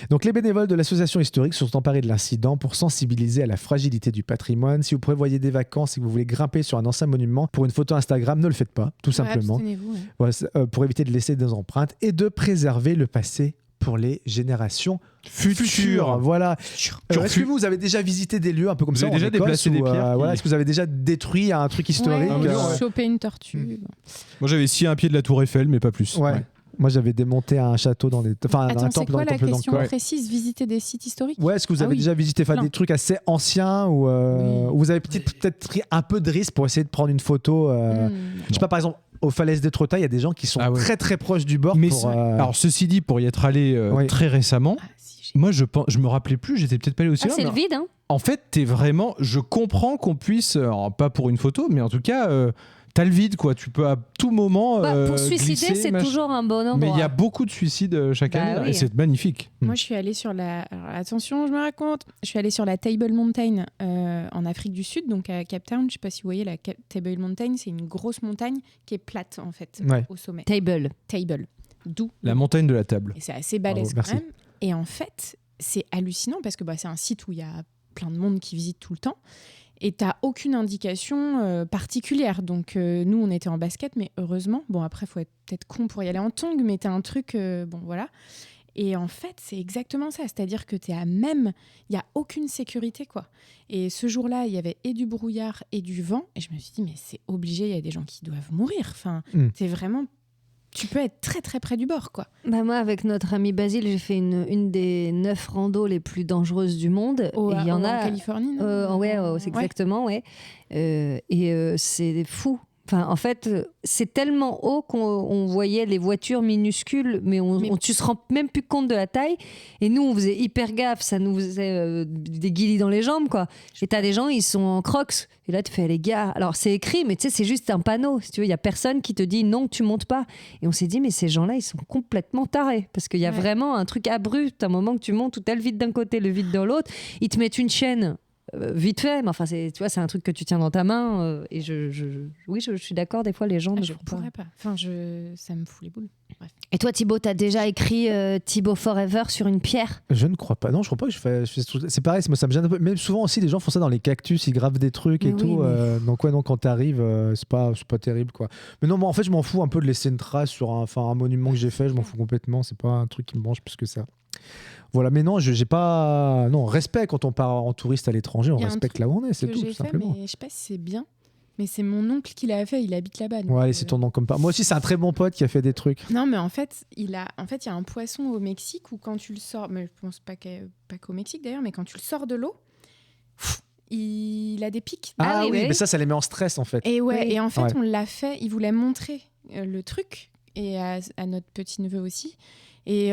Donc les bénévoles de l'association historique se sont emparés de l'incident pour sensibiliser à la fragilité du patrimoine. Si vous prévoyez des vacances et que vous voulez grimper sur un ancien monument pour une photo Instagram, ne le faites pas, tout simplement. Abstenez-vous, ouais. Voilà, pour éviter de laisser des empreintes et de préserver le passé pour les générations futures. Voilà. Est-ce que vous avez déjà visité des lieux un peu comme Vous ça avez en déjà Écosse, déplacé des ou, pierres voilà, est-ce que vous avez déjà détruit un truc historique Ouais, ouais. choper une tortue. Moi j'avais scié un pied de la tour Eiffel mais pas plus. Ouais. Moi, j'avais démonté un château dans un Attends, c'est temple dans quoi les la temples question d'Angkor. précise? Visiter des sites historiques? Ouais, est-ce que vous avez oui. déjà visité Plein. des trucs assez anciens ou Oui. où vous avez peut-être pris un peu de risque pour essayer de prendre une photo je sais pas, par exemple, aux falaises d'Étretat, il y a des gens qui sont Ah ouais. très très proches du bord. Mais pour, alors ceci dit, pour y être allé Oui. très récemment, Ah, si, moi je me rappelais plus, j'étais peut-être pas allé aussi Ah, loin. c'est le mais vide hein. En fait, t'es vraiment, je comprends qu'on puisse, alors, pas pour une photo, mais en tout cas, t'as le vide quoi. Tu peux à tout moment. Pour se suicider, glisser, c'est machin. toujours un bon endroit. Mais il y a beaucoup de suicides chaque Bah année là, oui. et c'est magnifique. Moi, je suis allée sur la. Alors, attention, je me raconte. Je suis allée sur la Table Mountain en Afrique du Sud, donc à Cape Town. Je sais pas si vous voyez la Table Mountain, c'est une grosse montagne qui est plate en fait Ouais. au sommet. Table. Table, d'où. La montagne de la table. Et c'est assez balèze Bravo, quand merci. même. Et en fait, c'est hallucinant parce que c'est un site où il y a plein de monde qui visite tout le temps. Et t'as aucune indication particulière. Donc nous, on était en basket, mais heureusement. Bon, après, il faut être peut-être con pour y aller en tongs, mais t'as un truc, bon, voilà. Et en fait, c'est exactement ça. C'est-à-dire que t'es à même... Il n'y a aucune sécurité, quoi. Et ce jour-là, il y avait et du brouillard et du vent. Et je me suis dit, mais c'est obligé, il y a des gens qui doivent mourir. Enfin, c'est vraiment... Tu peux être très, très près du bord, quoi. Bah moi, avec notre ami Basile, j'ai fait une des 9 randos les plus dangereuses du monde. Et il y en a En Californie, non ouais, c'est exactement, ouais. C'est fou. Enfin, en fait, c'est tellement haut qu'on voyait les voitures minuscules, mais tu se rends même plus compte de la taille. Et nous, on faisait hyper gaffe, ça nous faisait des guilis dans les jambes, quoi. Et t'as des gens, ils sont en crocs. Et là, tu fais, les gars, alors c'est écrit, mais tu sais, c'est juste un panneau. Si tu veux, il y a personne qui te dit non, tu montes pas. Et on s'est dit, mais ces gens-là, ils sont complètement tarés, parce qu'il y a vraiment un truc abrupt. À un moment que tu montes, où t'as le vide d'un côté, le vide dans l'autre, ils te mettent une chaîne. Vite fait, mais enfin, tu vois, c'est un truc que tu tiens dans ta main. Et oui, je suis d'accord, des fois, les gens ne je font pas. pourrais pas. Enfin, ça me fout les boules. Bref. Et toi, Thibaut, t'as déjà écrit Thibaut Forever sur une pierre? Je ne crois pas. Non, je crois pas que je fais ce truc. C'est pareil, moi, ça me gêne un peu. Même souvent aussi, les gens font ça dans les cactus, ils gravent des trucs et Mais tout. oui, mais- Donc, ouais, non, quand t'arrives, c'est pas terrible, quoi. Mais non, moi, en fait, je m'en fous un peu de laisser une trace sur un monument que j'ai fait. Je m'en fous complètement. C'est pas un truc qui me branche plus que ça. Voilà, mais non, j'ai pas. Non, respect quand on part en touriste à l'étranger, on Il y a un respecte truc là où on est, c'est que tout, j'ai tout fait, simplement. mais je sais pas si c'est bien. Mais c'est mon oncle qui l'a fait, il habite là-bas. donc, Ouais, allez, c'est ton nom comme pas. Moi aussi, c'est un très bon pote qui a fait des trucs. Non, mais en fait, il y a un poisson au Mexique où quand tu le sors, mais je pense pas qu'au Mexique d'ailleurs, mais quand tu le sors de l'eau, il a des pics. Ah, oui, oui, oui. mais ça les met en stress en fait. Et ouais, Oui. et en fait, Ouais. on l'a fait. Il voulait montrer le truc et à notre petit neveu aussi. Et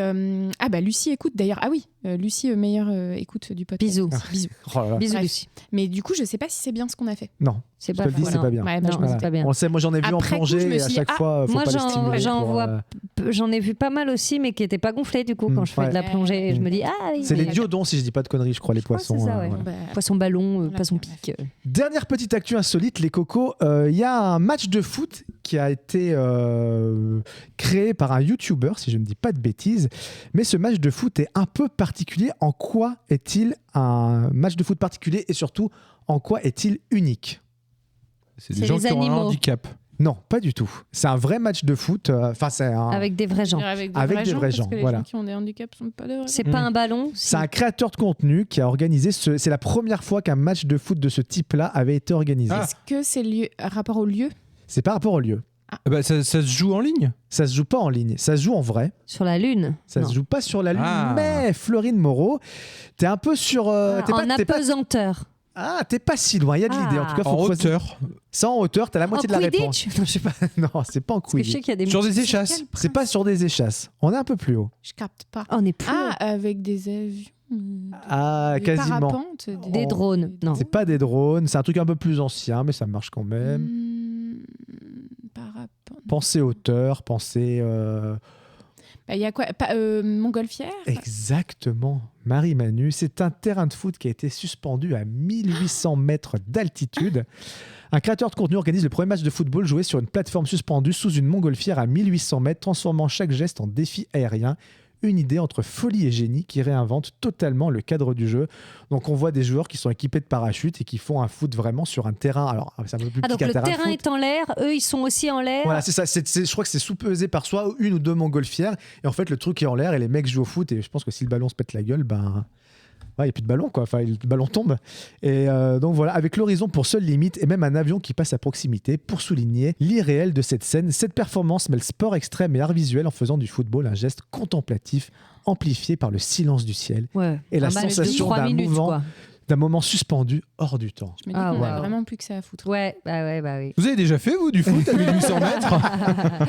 Lucie écoute d'ailleurs. Ah oui, Lucie meilleure écoute du podcast. Bisous. Bisous. Oh là là. Bisous, Bref. Lucie. Mais du coup, je sais pas si c'est bien ce qu'on a fait. Non, C'est je pas te le dis, fou, c'est non. pas bien. Ouais, Non, je me c'est pas bien. On le sait, moi j'en ai vu en Après coup, je plongée me et suis à dit, chaque fois, faut Moi, pas les stimuler. j'en ai vu pas mal aussi, mais qui n'étaient pas gonflés du coup quand je fais ouais. de la plongée. Et je me dis, oui. C'est mais- les diodons, si je dis pas de conneries, je crois, les crois que poissons. c'est ça, ouais. voilà. Bah, Poisson ballon, Voilà, poisson bref. pique. Dernière petite actu insolite, les cocos. Il y a un match de foot qui a été créé par un YouTuber, si je ne dis pas de bêtises. Mais ce match de foot est un peu particulier. En quoi est-il un match de foot particulier et surtout, en quoi est-il unique? C'est C'est des gens les qui ont un animaux. handicap. Non, pas du tout. C'est un vrai match de foot. Enfin, c'est un... Avec des vrais gens. Avec des Avec vrais des gens, vrais parce gens, que les voilà. gens qui ont des handicaps sont pas des vrais C'est gens. pas un ballon. C'est un créateur de contenu qui a organisé c'est la première fois qu'un match de foot de ce type-là avait été organisé. Ah. Est-ce que c'est rapport au lieu? C'est par rapport au lieu. Bah, ça se joue en ligne. Ça se joue pas en ligne, ça se joue en vrai. Sur la Lune. Ça Non. se joue pas sur la Lune, Ah. mais Florine Moreau, t'es un peu sur... t'es En pas- t'es pas- apesanteur. Ah, t'es pas si loin, il y a de l'idée. En tout cas, faut En creuser. hauteur. Ça en hauteur, t'as la moitié de la réponse. Quidditch. Non, je sais pas. Non, c'est pas en Parce que je sais Quidditch. qu'il y a des Sur des Quel échasses. C'est prince. pas sur des échasses. On est un peu plus haut. Je capte pas. Oh, on est plus. Ah, avec des avions. Ah, des quasiment. parapentes, Des drones. Non. C'est pas des drones, c'est un truc un peu plus ancien, mais ça marche quand même. Parapente. Pensez hauteur, pensez... Il y a quoi Montgolfière. Exactement, Marie-Manu. C'est un terrain de foot qui a été suspendu à 1800 mètres d'altitude. Un créateur de contenu organise le premier match de football joué sur une plateforme suspendue sous une montgolfière à 1800 mètres, transformant chaque geste en défi aérien. Une idée entre folie et génie qui réinvente totalement le cadre du jeu. Donc on voit des joueurs qui sont équipés de parachutes et qui font un foot vraiment sur un terrain. Alors c'est un peu plus Ah, petit donc qu'un le terrain de terrain foot. est en l'air, eux ils sont aussi en l'air. Voilà, c'est ça. Je crois que c'est sous-pesé par soit une ou deux montgolfières. Et en fait, le truc est en l'air et les mecs jouent au foot. Et je pense que si le ballon se pète la gueule, ben. Il n'y a plus de ballon, quoi. Enfin, le ballon tombe. Et donc voilà, avec l'horizon pour seule limite et même un avion qui passe à proximité pour souligner l'irréel de cette scène. Cette performance mêle sport extrême et art visuel en faisant du football un geste contemplatif amplifié par le silence du ciel Ouais. et la Un match de sensation 3 d'un minutes, mouvement, quoi. d'un moment suspendu hors du temps. Je me dis Ah, qu'on ouais. a vraiment plus que ça à foutre. Ouais, bah oui. Vous avez déjà fait, vous, du foot à 1800 mètres?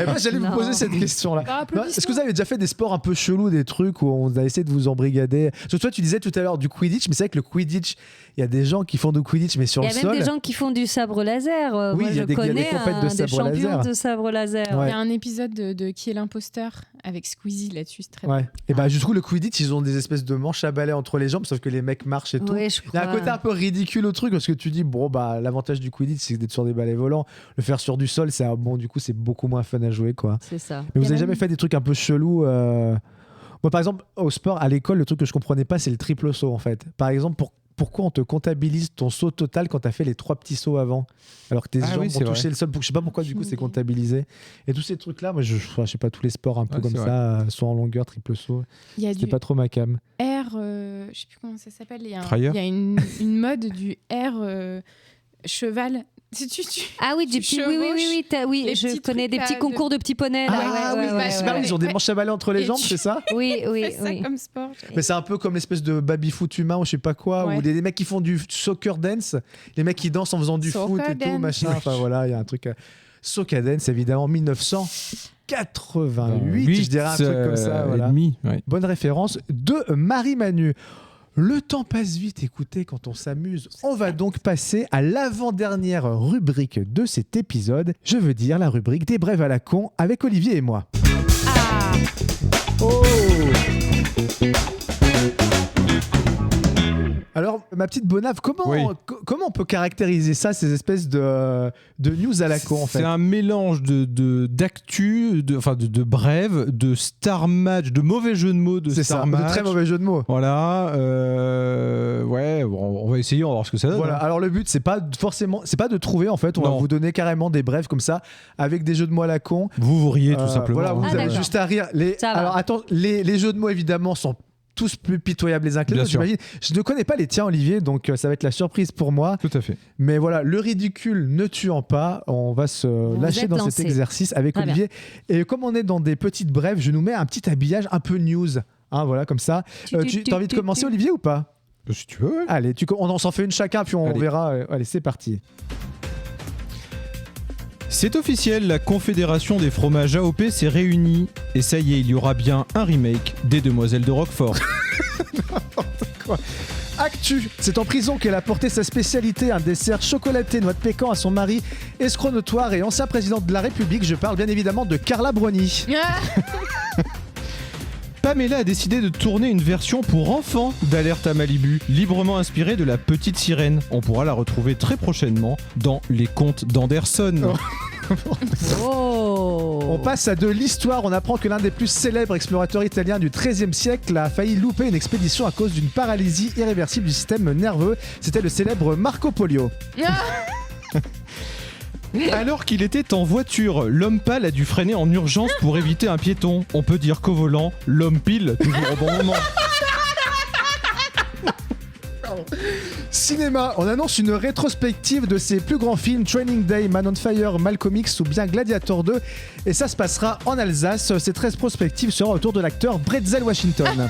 Et moi, j'allais vous Non. poser cette question-là. Bah, applaudissements. Est-ce que vous avez déjà fait des sports un peu chelous, des trucs où on a essayé de vous embrigader? Parce que toi, tu disais tout à l'heure du Quidditch, mais c'est vrai que le Quidditch, il y a des gens qui font du Quidditch, mais sur Il y le a sol. même des gens qui font du sabre laser. Oui, Moi, il y a je des connais compètes de des sabre champions laser. de sabre laser. Ouais. Il y a un épisode de Qui est l'imposteur avec Squeezie là-dessus, c'est très Ouais. Et bah, du coup, le Quidditch, ils ont des espèces de manches à balai entre les jambes, sauf que les mecs marchent et tout. Ouais, je Il y a un crois. côté un peu ridicule au truc parce que tu dis, bon, bah, l'avantage du Quidditch, c'est d'être sur des balais volants. Le faire sur du sol, bon, du coup, c'est beaucoup moins fun à jouer, quoi. C'est ça. Mais Il y vous a avez même- jamais fait des trucs un peu chelous Moi, par exemple, au sport, à l'école, le truc que je comprenais pas, c'est le triple saut, en fait. Par exemple, pourquoi on te comptabilise ton saut total quand tu as fait les 3 petits sauts avant, alors que tes Ah jambes oui, vont c'est toucher vrai. le sol. Je sais pas pourquoi, du coup, c'est comptabilisé. Et tous ces trucs-là, moi, je sais pas, tous les sports un peu Ouais, comme c'est ça, saut en longueur, triple saut, Il y a c'était du pas trop ma cam. R, je sais plus comment ça s'appelle. Il y a, Tryer. il y a une mode du R cheval. Ah oui, des tu petits, oui, les je petits connais trucs, des petits là, concours de petits poneys. Ah Là, oui, ouais, c'est ouais, marrant, ouais. ils ont des manches à balai entre les Et jambes, tu- c'est ça? Oui, oui, Fais ça oui. comme sport. Mais c'est un peu comme l'espèce de baby-foot humain ou je sais pas quoi, Ouais. où les mecs qui font du soccer dance, les mecs qui dansent en faisant du Soccer foot et tout, dance. machin. Enfin voilà, il y a un truc. Soccer dance, évidemment, 1988, je dirais un truc comme ça. et Voilà. demi, ouais. Bonne référence de Marie-Manu. Le temps passe vite, écoutez, quand on s'amuse. On va donc passer à l'avant-dernière rubrique de cet épisode. Je veux dire la rubrique des brèves à la con avec Olivier et moi. Ah, Oh! Alors, ma petite Bonave, comment on peut caractériser ça, ces espèces de news à la con, en fait? C'est un mélange d'actu, de brèves, de star match, de mauvais jeux de mots, de C'est star ça, match. de très mauvais jeu de mots. Voilà, ouais, bon, on va essayer, on va voir ce que ça donne. Voilà. hein. Alors le but, c'est pas de trouver, en fait. On va Non. vous donner carrément des brèves comme ça, avec des jeux de mots à la con. Vous riez tout simplement. Voilà, vous Ah, avez d'accord. juste à rire. Ça va. Alors attends, les jeux de mots évidemment sont tous plus pitoyables les uns que les Bien autres, sûr. j'imagine. Je ne connais pas les tiens, Olivier, donc ça va être la surprise pour moi. Tout à fait. Mais voilà, le ridicule ne tuant pas, on va se Vous lâcher êtes dans lancé. cet exercice avec Très Olivier. Et comme on est dans des petites brèves, je nous mets un petit habillage un peu news. Hein, voilà, comme ça. Tu as envie de commencer, Olivier, ou pas? Si tu veux, ouais. Allez, on s'en fait une chacun, puis on Allez. verra. Allez, c'est parti. C'est officiel, la Confédération des fromages AOP s'est réunie. Et ça y est, il y aura bien un remake des Demoiselles de Roquefort. Actu, c'est en prison qu'elle a porté sa spécialité, un dessert chocolaté noix de pécan à son mari, escroc notoire et ancien président de la République. Je parle bien évidemment de Carla Bruni. Pamela a décidé de tourner une version pour enfants d'Alerte à Malibu, librement inspirée de la petite sirène. On pourra la retrouver très prochainement dans Les Contes d'Anderson. Oh. On passe à de l'histoire. On apprend que l'un des plus célèbres explorateurs italiens du XIIIe siècle a failli louper une expédition à cause d'une paralysie irréversible du système nerveux. C'était le célèbre Marco Polo. Alors qu'il était en voiture, l'homme pâle a dû freiner en urgence pour éviter un piéton. On peut dire qu'au volant, l'homme pile, toujours au bon moment. Cinéma, on annonce une rétrospective de ses plus grands films, Training Day, Man on Fire, Malcolm X ou bien Gladiator 2, et ça se passera en Alsace. Cette rétrospective sera autour de l'acteur Bretzel Washington.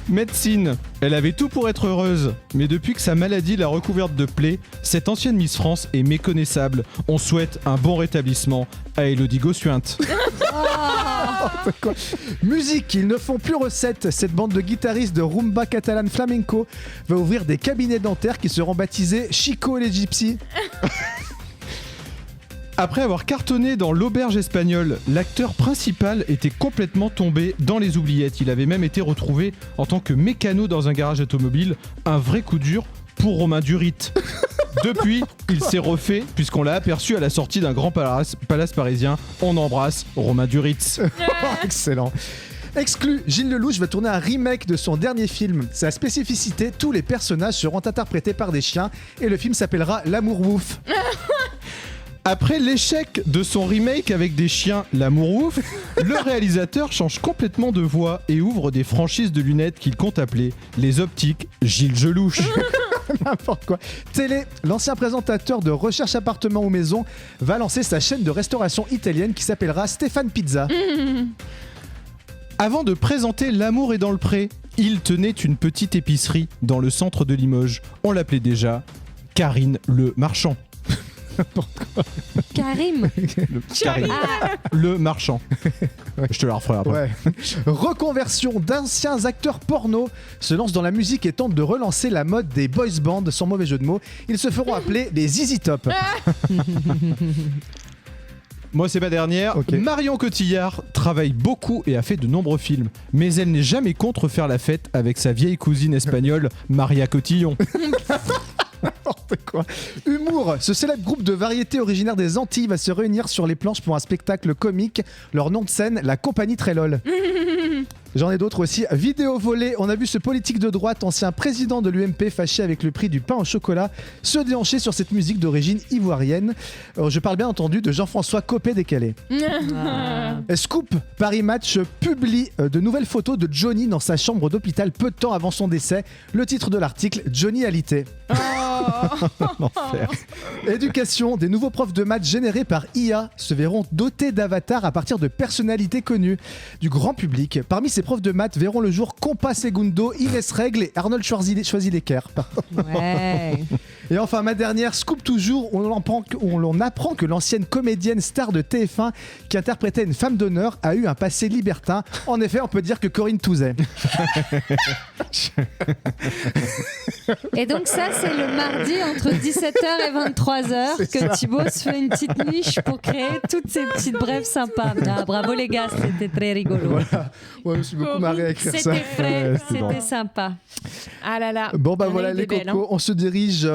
Médecine, elle avait tout pour être heureuse, mais depuis que sa maladie l'a recouverte de plaies, cette ancienne Miss France est méconnaissable. On souhaite un bon rétablissement à Élodie Gossuinte. Quoi. Musique, ils ne font plus recette. Cette bande de guitaristes de rumba catalane flamenco va ouvrir des cabinets dentaires qui seront baptisés Chico et les Gypsies. Après avoir cartonné dans L'Auberge espagnole, l'acteur principal était complètement tombé dans les oubliettes. Il avait même été retrouvé en tant que mécano dans un garage automobile. Un vrai coup dur pour Romain Durit. Depuis, il s'est refait puisqu'on l'a aperçu à la sortie d'un grand palace parisien. On embrasse Romain Duritz. Excellent. Exclu, Gilles Lelouch va tourner un remake de son dernier film. Sa spécificité, tous les personnages seront interprétés par des chiens et le film s'appellera L'Amour Ouf. Après l'échec de son remake avec des chiens L'Amour Ouf, le réalisateur change complètement de voix et ouvre des franchises de lunettes qu'il compte appeler les optiques Gilles Gelouche. N'importe quoi. Télé, l'ancien présentateur de Recherche appartement ou maison va lancer sa chaîne de restauration italienne qui s'appellera Stéphane Pizza. Avant de présenter L'amour est dans le pré, il tenait une petite épicerie dans le centre de Limoges. On l'appelait déjà Karine le Marchand. Karim. Karine. Le Marchand. Je te la referai après. Ouais. Reconversion d'anciens acteurs porno se lance dans la musique et tente de relancer la mode des boys bands, sans mauvais jeu de mots. Ils se feront appeler les ZZ Top. Moi, c'est ma dernière. Okay. Marion Cotillard travaille beaucoup et a fait de nombreux films. Mais elle n'est jamais contre faire la fête avec sa vieille cousine espagnole, Maria Cotillon. N'importe quoi. Humour, ce célèbre groupe de variété originaire des Antilles va se réunir sur les planches pour un spectacle comique. Leur nom de scène, la compagnie Trélol. J'en ai d'autres aussi. Vidéo volée, on a vu ce politique de droite, ancien président de l'UMP, fâché avec le prix du pain au chocolat, se déhancher sur cette musique d'origine ivoirienne. Je parle bien entendu de Jean-François Copé-Décalé. Scoop, Paris Match publie de nouvelles photos de Johnny dans sa chambre d'hôpital peu de temps avant son décès. Le titre de l'article, Johnny alité. L'enfer. Éducation, des nouveaux profs de maths générés par IA se verront dotés d'avatars à partir de personnalités connues du grand public. Parmi ces profs de maths verront le jour Compas Segundo, Inès Règle et Arnold Schwarzenegger. Ouais. Et enfin ma dernière, Scoop toujours, on apprend que l'ancienne comédienne star de TF1 qui interprétait une femme d'honneur a eu un passé libertin. En effet, on peut dire que Corinne Touzet. Et donc ça, c'est le mardi entre 17h et 23h que Thibaut se fait une petite niche pour créer toutes ces petites brèves sympas. Ah, bravo les gars, c'était très rigolo. Voilà. Ouais, je me suis beaucoup marré à écrire ça. C'était frais, Ouais, c'est c'était bon. sympa. Ah là là. Bon bah Il y en a voilà eu les des belles, cocos, on se dirige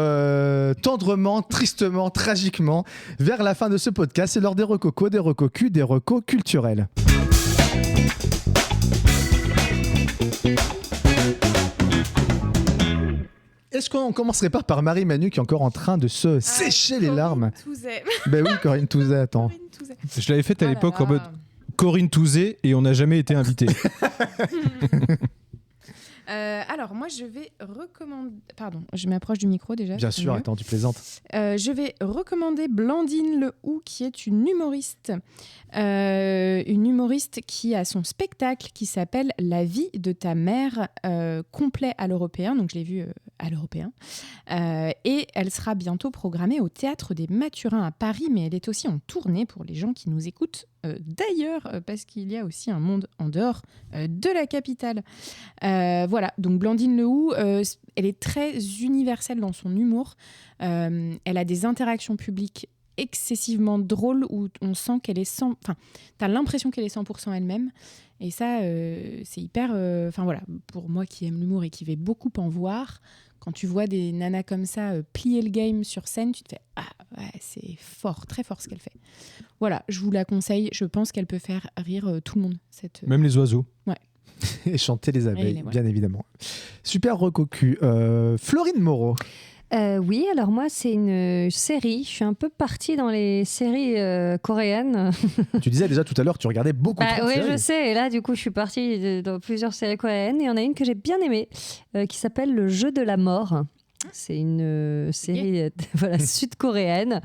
tendrement, tristement, tragiquement vers la fin de ce podcast. C'est l'heure des recocos, des recocus, des recos culturels. Est-ce qu'on commencerait pas par Marie-Manu qui est encore en train de se sécher les larmes? Ben oui, Corinne Touzet, attends. Je l'avais faite à Ah là l'époque là. en mode Corinne Touzet et on n'a jamais été invité. Alors, moi, je vais recommander... Pardon, je m'approche du micro déjà. Bien c'est sûr, mieux. attends, tu plaisantes. Je vais recommander Blandine Lehoux, qui est une humoriste. Une humoriste qui a son spectacle qui s'appelle La vie de ta mère, complet à l'Européen. Donc, je l'ai vu à l'Européen. Et elle sera bientôt programmée au Théâtre des Mathurins à Paris, mais elle est aussi en tournée pour les gens qui nous écoutent d'ailleurs, parce qu'il y a aussi un monde en dehors de la capitale. Voilà, donc Blandine Lehoux, elle est très universelle dans son humour. Elle a des interactions publiques excessivement drôles où on sent qu'elle est t'as l'impression qu'elle est 100% elle-même. Et ça, c'est hyper... voilà, pour moi qui aime l'humour et qui vais beaucoup en voir, quand tu vois des nanas comme ça plier le game sur scène, tu te fais « Ah, ouais, c'est fort, très fort ce qu'elle fait. » Voilà, je vous la conseille. Je pense qu'elle peut faire rire tout le monde. Même les oiseaux. Et chanter les abeilles, Et voilà. bien évidemment. Super recocu. Florine Moreau. Oui, alors moi, c'est une série. Je suis un peu partie dans les séries coréennes. Tu disais déjà tout à l'heure, tu regardais beaucoup trop de Oui, séries. je sais. Et là, du coup, je suis partie dans plusieurs séries coréennes. Et il y en a une que j'ai bien aimée, qui s'appelle Le Jeu de la mort. C'est une série voilà, sud-coréenne.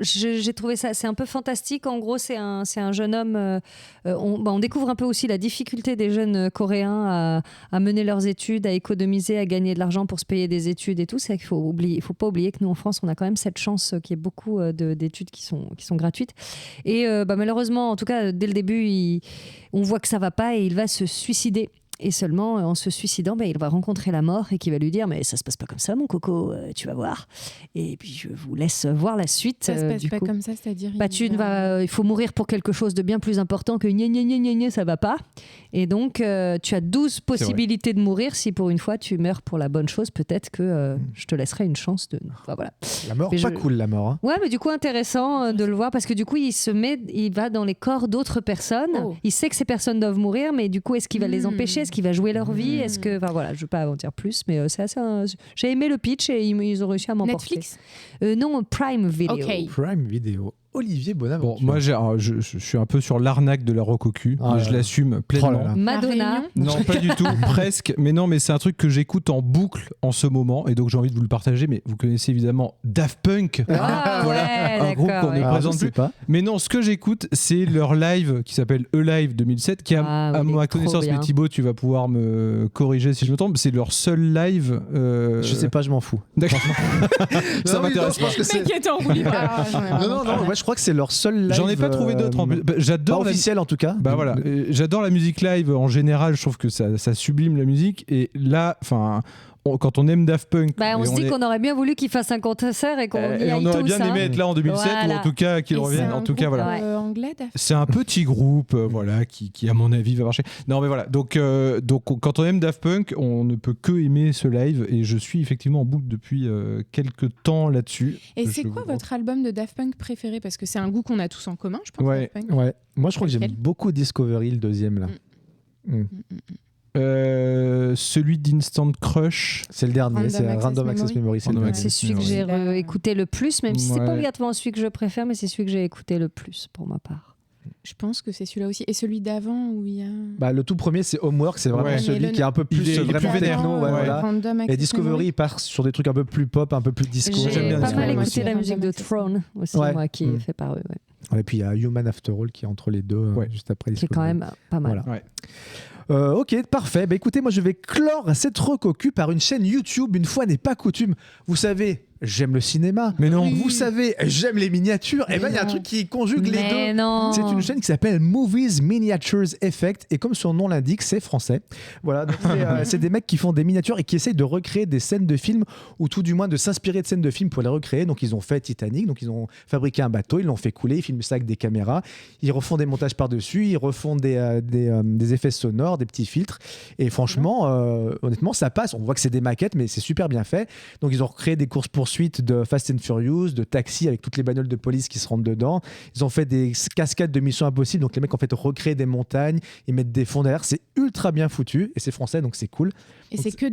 J'ai trouvé ça, c'est un peu fantastique. En gros, c'est un jeune homme. On découvre un peu aussi la difficulté des jeunes coréens à mener leurs études, à économiser, à gagner de l'argent pour se payer des études et tout. C'est qu'il faut pas oublier que nous en France, on a quand même cette chance qu'il y ait beaucoup d'études qui sont gratuites. Et malheureusement, en tout cas, dès le début, on voit que ça va pas et il va se suicider. Et seulement, en se suicidant, il va rencontrer la mort et qui va lui dire « Mais ça se passe pas comme ça, mon coco, tu vas voir. » Et puis, je vous laisse voir la suite. Ça se passe pas comme ça, c'est-à-dire il faut mourir pour quelque chose de bien plus important que « Gna gna gna gna gna, ça va pas. » Et donc, tu as 12 possibilités de mourir. Si pour une fois, tu meurs pour la bonne chose, peut-être que je te laisserai une chance de... Enfin, voilà. La mort, Mais pas cool, la mort. Hein. Ouais, mais du coup, intéressant de le voir parce que du coup, il va dans les corps d'autres personnes. Oh. Il sait que ces personnes doivent mourir, mais du coup, est-ce qu'il va les empêcher ? Est-ce qu'il va jouer leur vie ? Est-ce que, enfin voilà, je ne veux pas en dire plus, mais c'est assez. J'ai aimé le pitch et ils ont réussi à m'emporter. Netflix ? Non, Prime Video. Ok. Prime Video. Olivier Bonaventure. Bon, moi, je suis un peu sur l'arnaque de la rock au cul. Ah là je là. l'assume pleinement. Oh là là. Madonna. Non, pas du tout, presque. Mais non, mais c'est un truc que j'écoute en boucle en ce moment, et donc j'ai envie de vous le partager. Mais vous connaissez évidemment Daft Punk. Ah ouais, un groupe d'accord. qu'on ne ouais. présente je sais plus. pas. Mais non, ce que j'écoute, c'est leur live qui s'appelle E-Live 2007, qui Ah, à oui, ma trop connaissance, bien. mais Thibaut, tu vas pouvoir me corriger si je me trompe, c'est leur seul live. Je sais pas, je m'en fous. D'accord. Ça Non, oui, m'intéresse non, je pense que c'est- Mec, attends, roue libre. Ah, j'en ai Non, vraiment non, pas. non, ouais, je crois que c'est leur seul live. J'en ai pas trouvé d'autres en plus. Pas J'adore la... officiel en tout cas. Bah voilà, j'adore la musique live en général, je trouve que ça sublime la musique, et là, enfin, quand on aime Daft Punk, On et se dit est- qu'on aurait bien voulu qu'il fasse un concert et qu'on y et aille on aurait tous. bien hein. aimé être là en 2007, Voilà. ou en tout cas qu'il Et revienne. c'est En un tout cas, groupe, voilà. anglais, Daft C'est un petit groupe, voilà, qui à mon avis va marcher. Non, mais voilà. Donc quand on aime Daft Punk, on ne peut que aimer ce live, et je suis effectivement en boucle depuis quelques temps là-dessus. Et Je c'est quoi vous- votre album de Daft Punk préféré ? Parce que c'est un goût qu'on a tous en commun, je pense. Ouais. Daft Punk. Ouais. Moi, je crois que j'aime Lequel beaucoup Discovery, le deuxième là. Celui d'Instant Crush. C'est le dernier, Random c'est Access Random Access Memory. Memory. C'est le Random dernier. C'est celui que j'ai Ouais. écouté le plus, même si c'est Ouais. pas obligatoirement celui que je préfère, mais c'est celui que j'ai écouté le plus pour ma part. Je pense que c'est celui-là aussi. Et celui d'avant où il y a. Bah, le tout premier, c'est Homework, c'est vraiment Ouais. celui Mais le- qui est un peu plus il est vraiment plus vénère. techno. Ouais, Ouais. voilà. Random Et Access Discovery, Memory. il part sur des trucs un peu plus pop, un peu plus disco. J'ai j'aime bien pas Discovery mal aussi. écouté la musique de Throne aussi, Ouais. moi, qui est fait par eux, ouais. Et puis il y a Human After All qui est entre les deux, Ouais. juste après qui est Discovery. quand même pas mal. Voilà. Ouais. Ok, parfait. Bah, écoutez, moi je vais clore cette recocu par une chaîne YouTube, une fois n'est pas coutume. Vous savez, j'aime le cinéma. Mais non. Vous savez, j'aime les miniatures. Et ben il y a un non. truc qui conjugue les deux. Mais non. C'est une chaîne qui s'appelle Movies Miniatures Effect, et comme son nom l'indique, c'est français. Voilà, donc c'est des mecs qui font des miniatures et qui essayent de recréer des scènes de films, ou tout du moins de s'inspirer de scènes de films pour les recréer. Donc ils ont fait Titanic, donc ils ont fabriqué un bateau, ils l'ont fait couler, ils filment ça avec des caméras, ils refont des montages par-dessus, ils refont des effets sonores, des petits filtres, et franchement, honnêtement, ça passe. On voit que c'est des maquettes, mais c'est super bien fait. Donc ils ont recréé des courses-poursuites de Fast and Furious, de Taxi avec toutes les bagnoles de police qui se rentrent dedans. Ils ont fait des cascades de Mission Impossible, donc les mecs en fait recréent des montagnes, ils mettent des fonds derrière, c'est ultra bien foutu, et c'est français, donc c'est cool. Et c'est que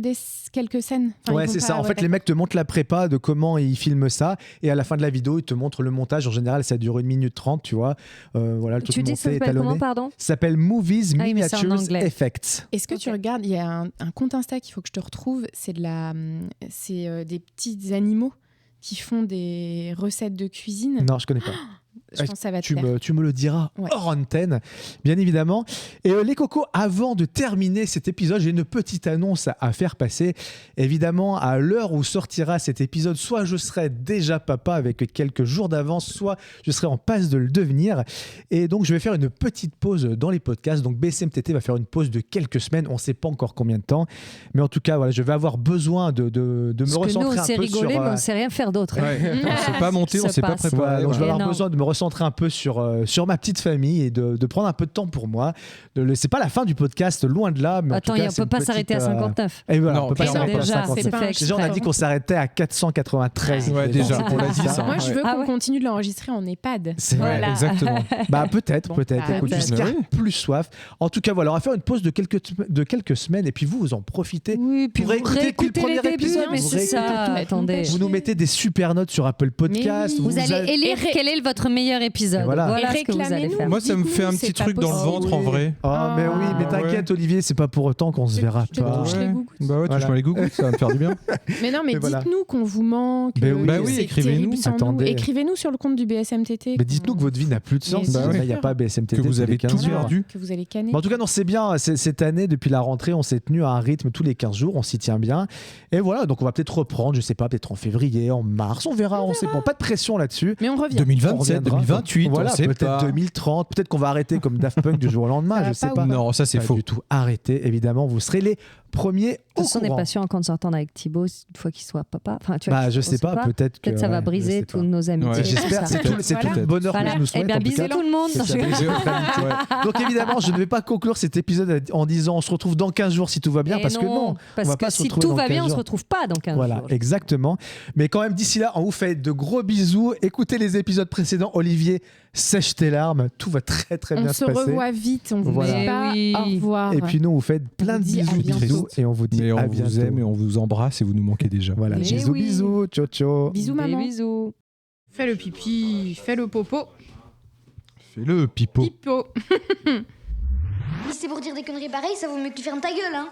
quelques scènes. Enfin, Ouais, ils font c'est pas- ça. En ouais, fait, les mecs te montrent la prépa de comment ils filment ça, et à la fin de la vidéo, ils te montrent le montage. En général, ça dure 1 minute 30, tu vois. Voilà, le truc Tu dis ça monté, s'appelle comment, étalonné. pardon ? Ça s'appelle Movies Ah oui, mais c'est en Miniatures anglais. Effects. Est-ce que tu Ok. regardes, il y a un compte Insta qu'il faut que je te retrouve, c'est des petits animaux qui font des recettes de cuisine. Non, je connais pas. Je pense que ça va te Tu plaire. me le diras Ouais. hors antenne, bien évidemment. Et les cocos, avant de terminer cet épisode, j'ai une petite annonce à faire passer. Évidemment, à l'heure où sortira cet épisode, soit je serai déjà papa avec quelques jours d'avance, soit je serai en passe de le devenir. Et donc, je vais faire une petite pause dans les podcasts. Donc, BSMTT va faire une pause de quelques semaines. On ne sait pas encore combien de temps. Mais en tout cas, voilà, je vais avoir besoin de me Parce que nous, recentrer on un sait peu rigoler, sur... mais on sait rien faire d'autre. Ouais. On sait pas monter, on Ça sait pas passe. préparer. Voilà, donc je vais Et avoir non. besoin de me recentrer concentrer un peu sur ma petite famille et de prendre un peu de temps pour moi. C'est pas la fin du podcast, loin de là. Mais Attends, en tout cas, on peut pas s'arrêter à 59. Et voilà, Non, on peut pas clairement s'arrêter à déjà, 59. c'est fait Déjà, on a exprès. dit qu'on s'arrêtait à 493. Ouais, déjà, on l'a dit ça. Moi, je veux Ah qu'on ouais. continue de l'enregistrer en EHPAD. C'est vrai. Voilà. Exactement. Bah peut-être, Bon, peut-être. bah, Écoute, peut-être. jusqu'à Oui. plus soif. En tout cas, voilà, on va faire une pause de quelques semaines et puis vous en profitez. Oui, puis Pour vous réécouter depuis le réécoutez les premier débuts, épisode, mais vous c'est réécoutez ça. tout. Attendez. Vous nous mettez des super notes sur Apple Podcast. Mais oui. Vous allez avez- élire quel est votre meilleur épisode. Et voilà. Voilà Et ce que vous allez réclamez-nous. faire. Moi, ça me fait un Dites-nous, petit c'est truc pas dans le possible. ventre en vrai. Ah, mais oui, mais t'inquiète, Olivier, c'est pas pour autant qu'on se verra Je te pas. touche les gougouttes. Bah ouais, Voilà. touche-moi les gougouttes, ça va me faire du bien. Mais non, mais Mais voilà. dites-nous qu'on vous manque. Ben oui. que Bah oui, c'est écrivez-nous. terrible sans nous. Attendez. Écrivez-nous sur le compte du BSMTT. Mais dites-nous que votre vie n'a plus de sens. Mais Si bah jamais ouais. il n'y a pas BSMTT. Que vous tous avez les 15 tout jours. perdu. Que vous allez canner. Mais en tout cas, non, c'est bien. Cette année, depuis la rentrée, on s'est tenu à un rythme tous les 15 jours. On s'y tient bien. Et voilà, donc on va peut-être reprendre, je sais pas, peut-être en février, en mars. On verra, on sait pas. Pas de pression là-dessus. Mais on revient. 2027, On reviendra. 2028, Voilà, on sait peut-être pas. 2030. Peut-être qu'on va arrêter comme Daft Punk du jour au lendemain. Ça Je va sais pas pas. ou Non, ça c'est Pas faux. du tout. Arrêtez, évidemment. Vous serez les premiers De au toute façon, on est courant. patient quand on s'entend avec Thibaut, une fois qu'il soit papa. Enfin, tu vois, Bah, je on sais sait pas. Peut-être que. Peut-être ça va ouais, je briser sais tous pas. nos amitiés. Ouais. J'espère. C'est tout Voilà. le bonheur Voilà. que je nous Eh souhaite. bien, en tout bisous cas. tout le monde. C'est ça, bisous. Donc évidemment, je ne vais pas conclure cet épisode en disant on se retrouve dans 15 jours si tout va bien, Et parce que non, parce on va que pas se si retrouver tout dans va 15 bien, on se jours. retrouve pas dans 15 Voilà, jours. exactement. Mais quand même, d'ici là, on vous fait de gros bisous. Écoutez les épisodes précédents. Olivier, sèche tes larmes. Tout va très très bien On se se passer. revoit vite. On vous Voilà. dit pas Mais oui. au revoir. Et puis nous, on vous fait plein de vous dit à bisous, bientôt. bisous, et on vous dit Mais à on bientôt. vous aime et on vous embrasse et vous nous manquez déjà. Voilà, Mais bisous, oui. bisous, ciao, ciao. Bisous, Des maman. bisous. Fais le pipi, fais le popo. Fais-le, pipo. Pipo. Si c'est pour dire des conneries pareilles, ça vaut mieux que tu fermes ta gueule, hein.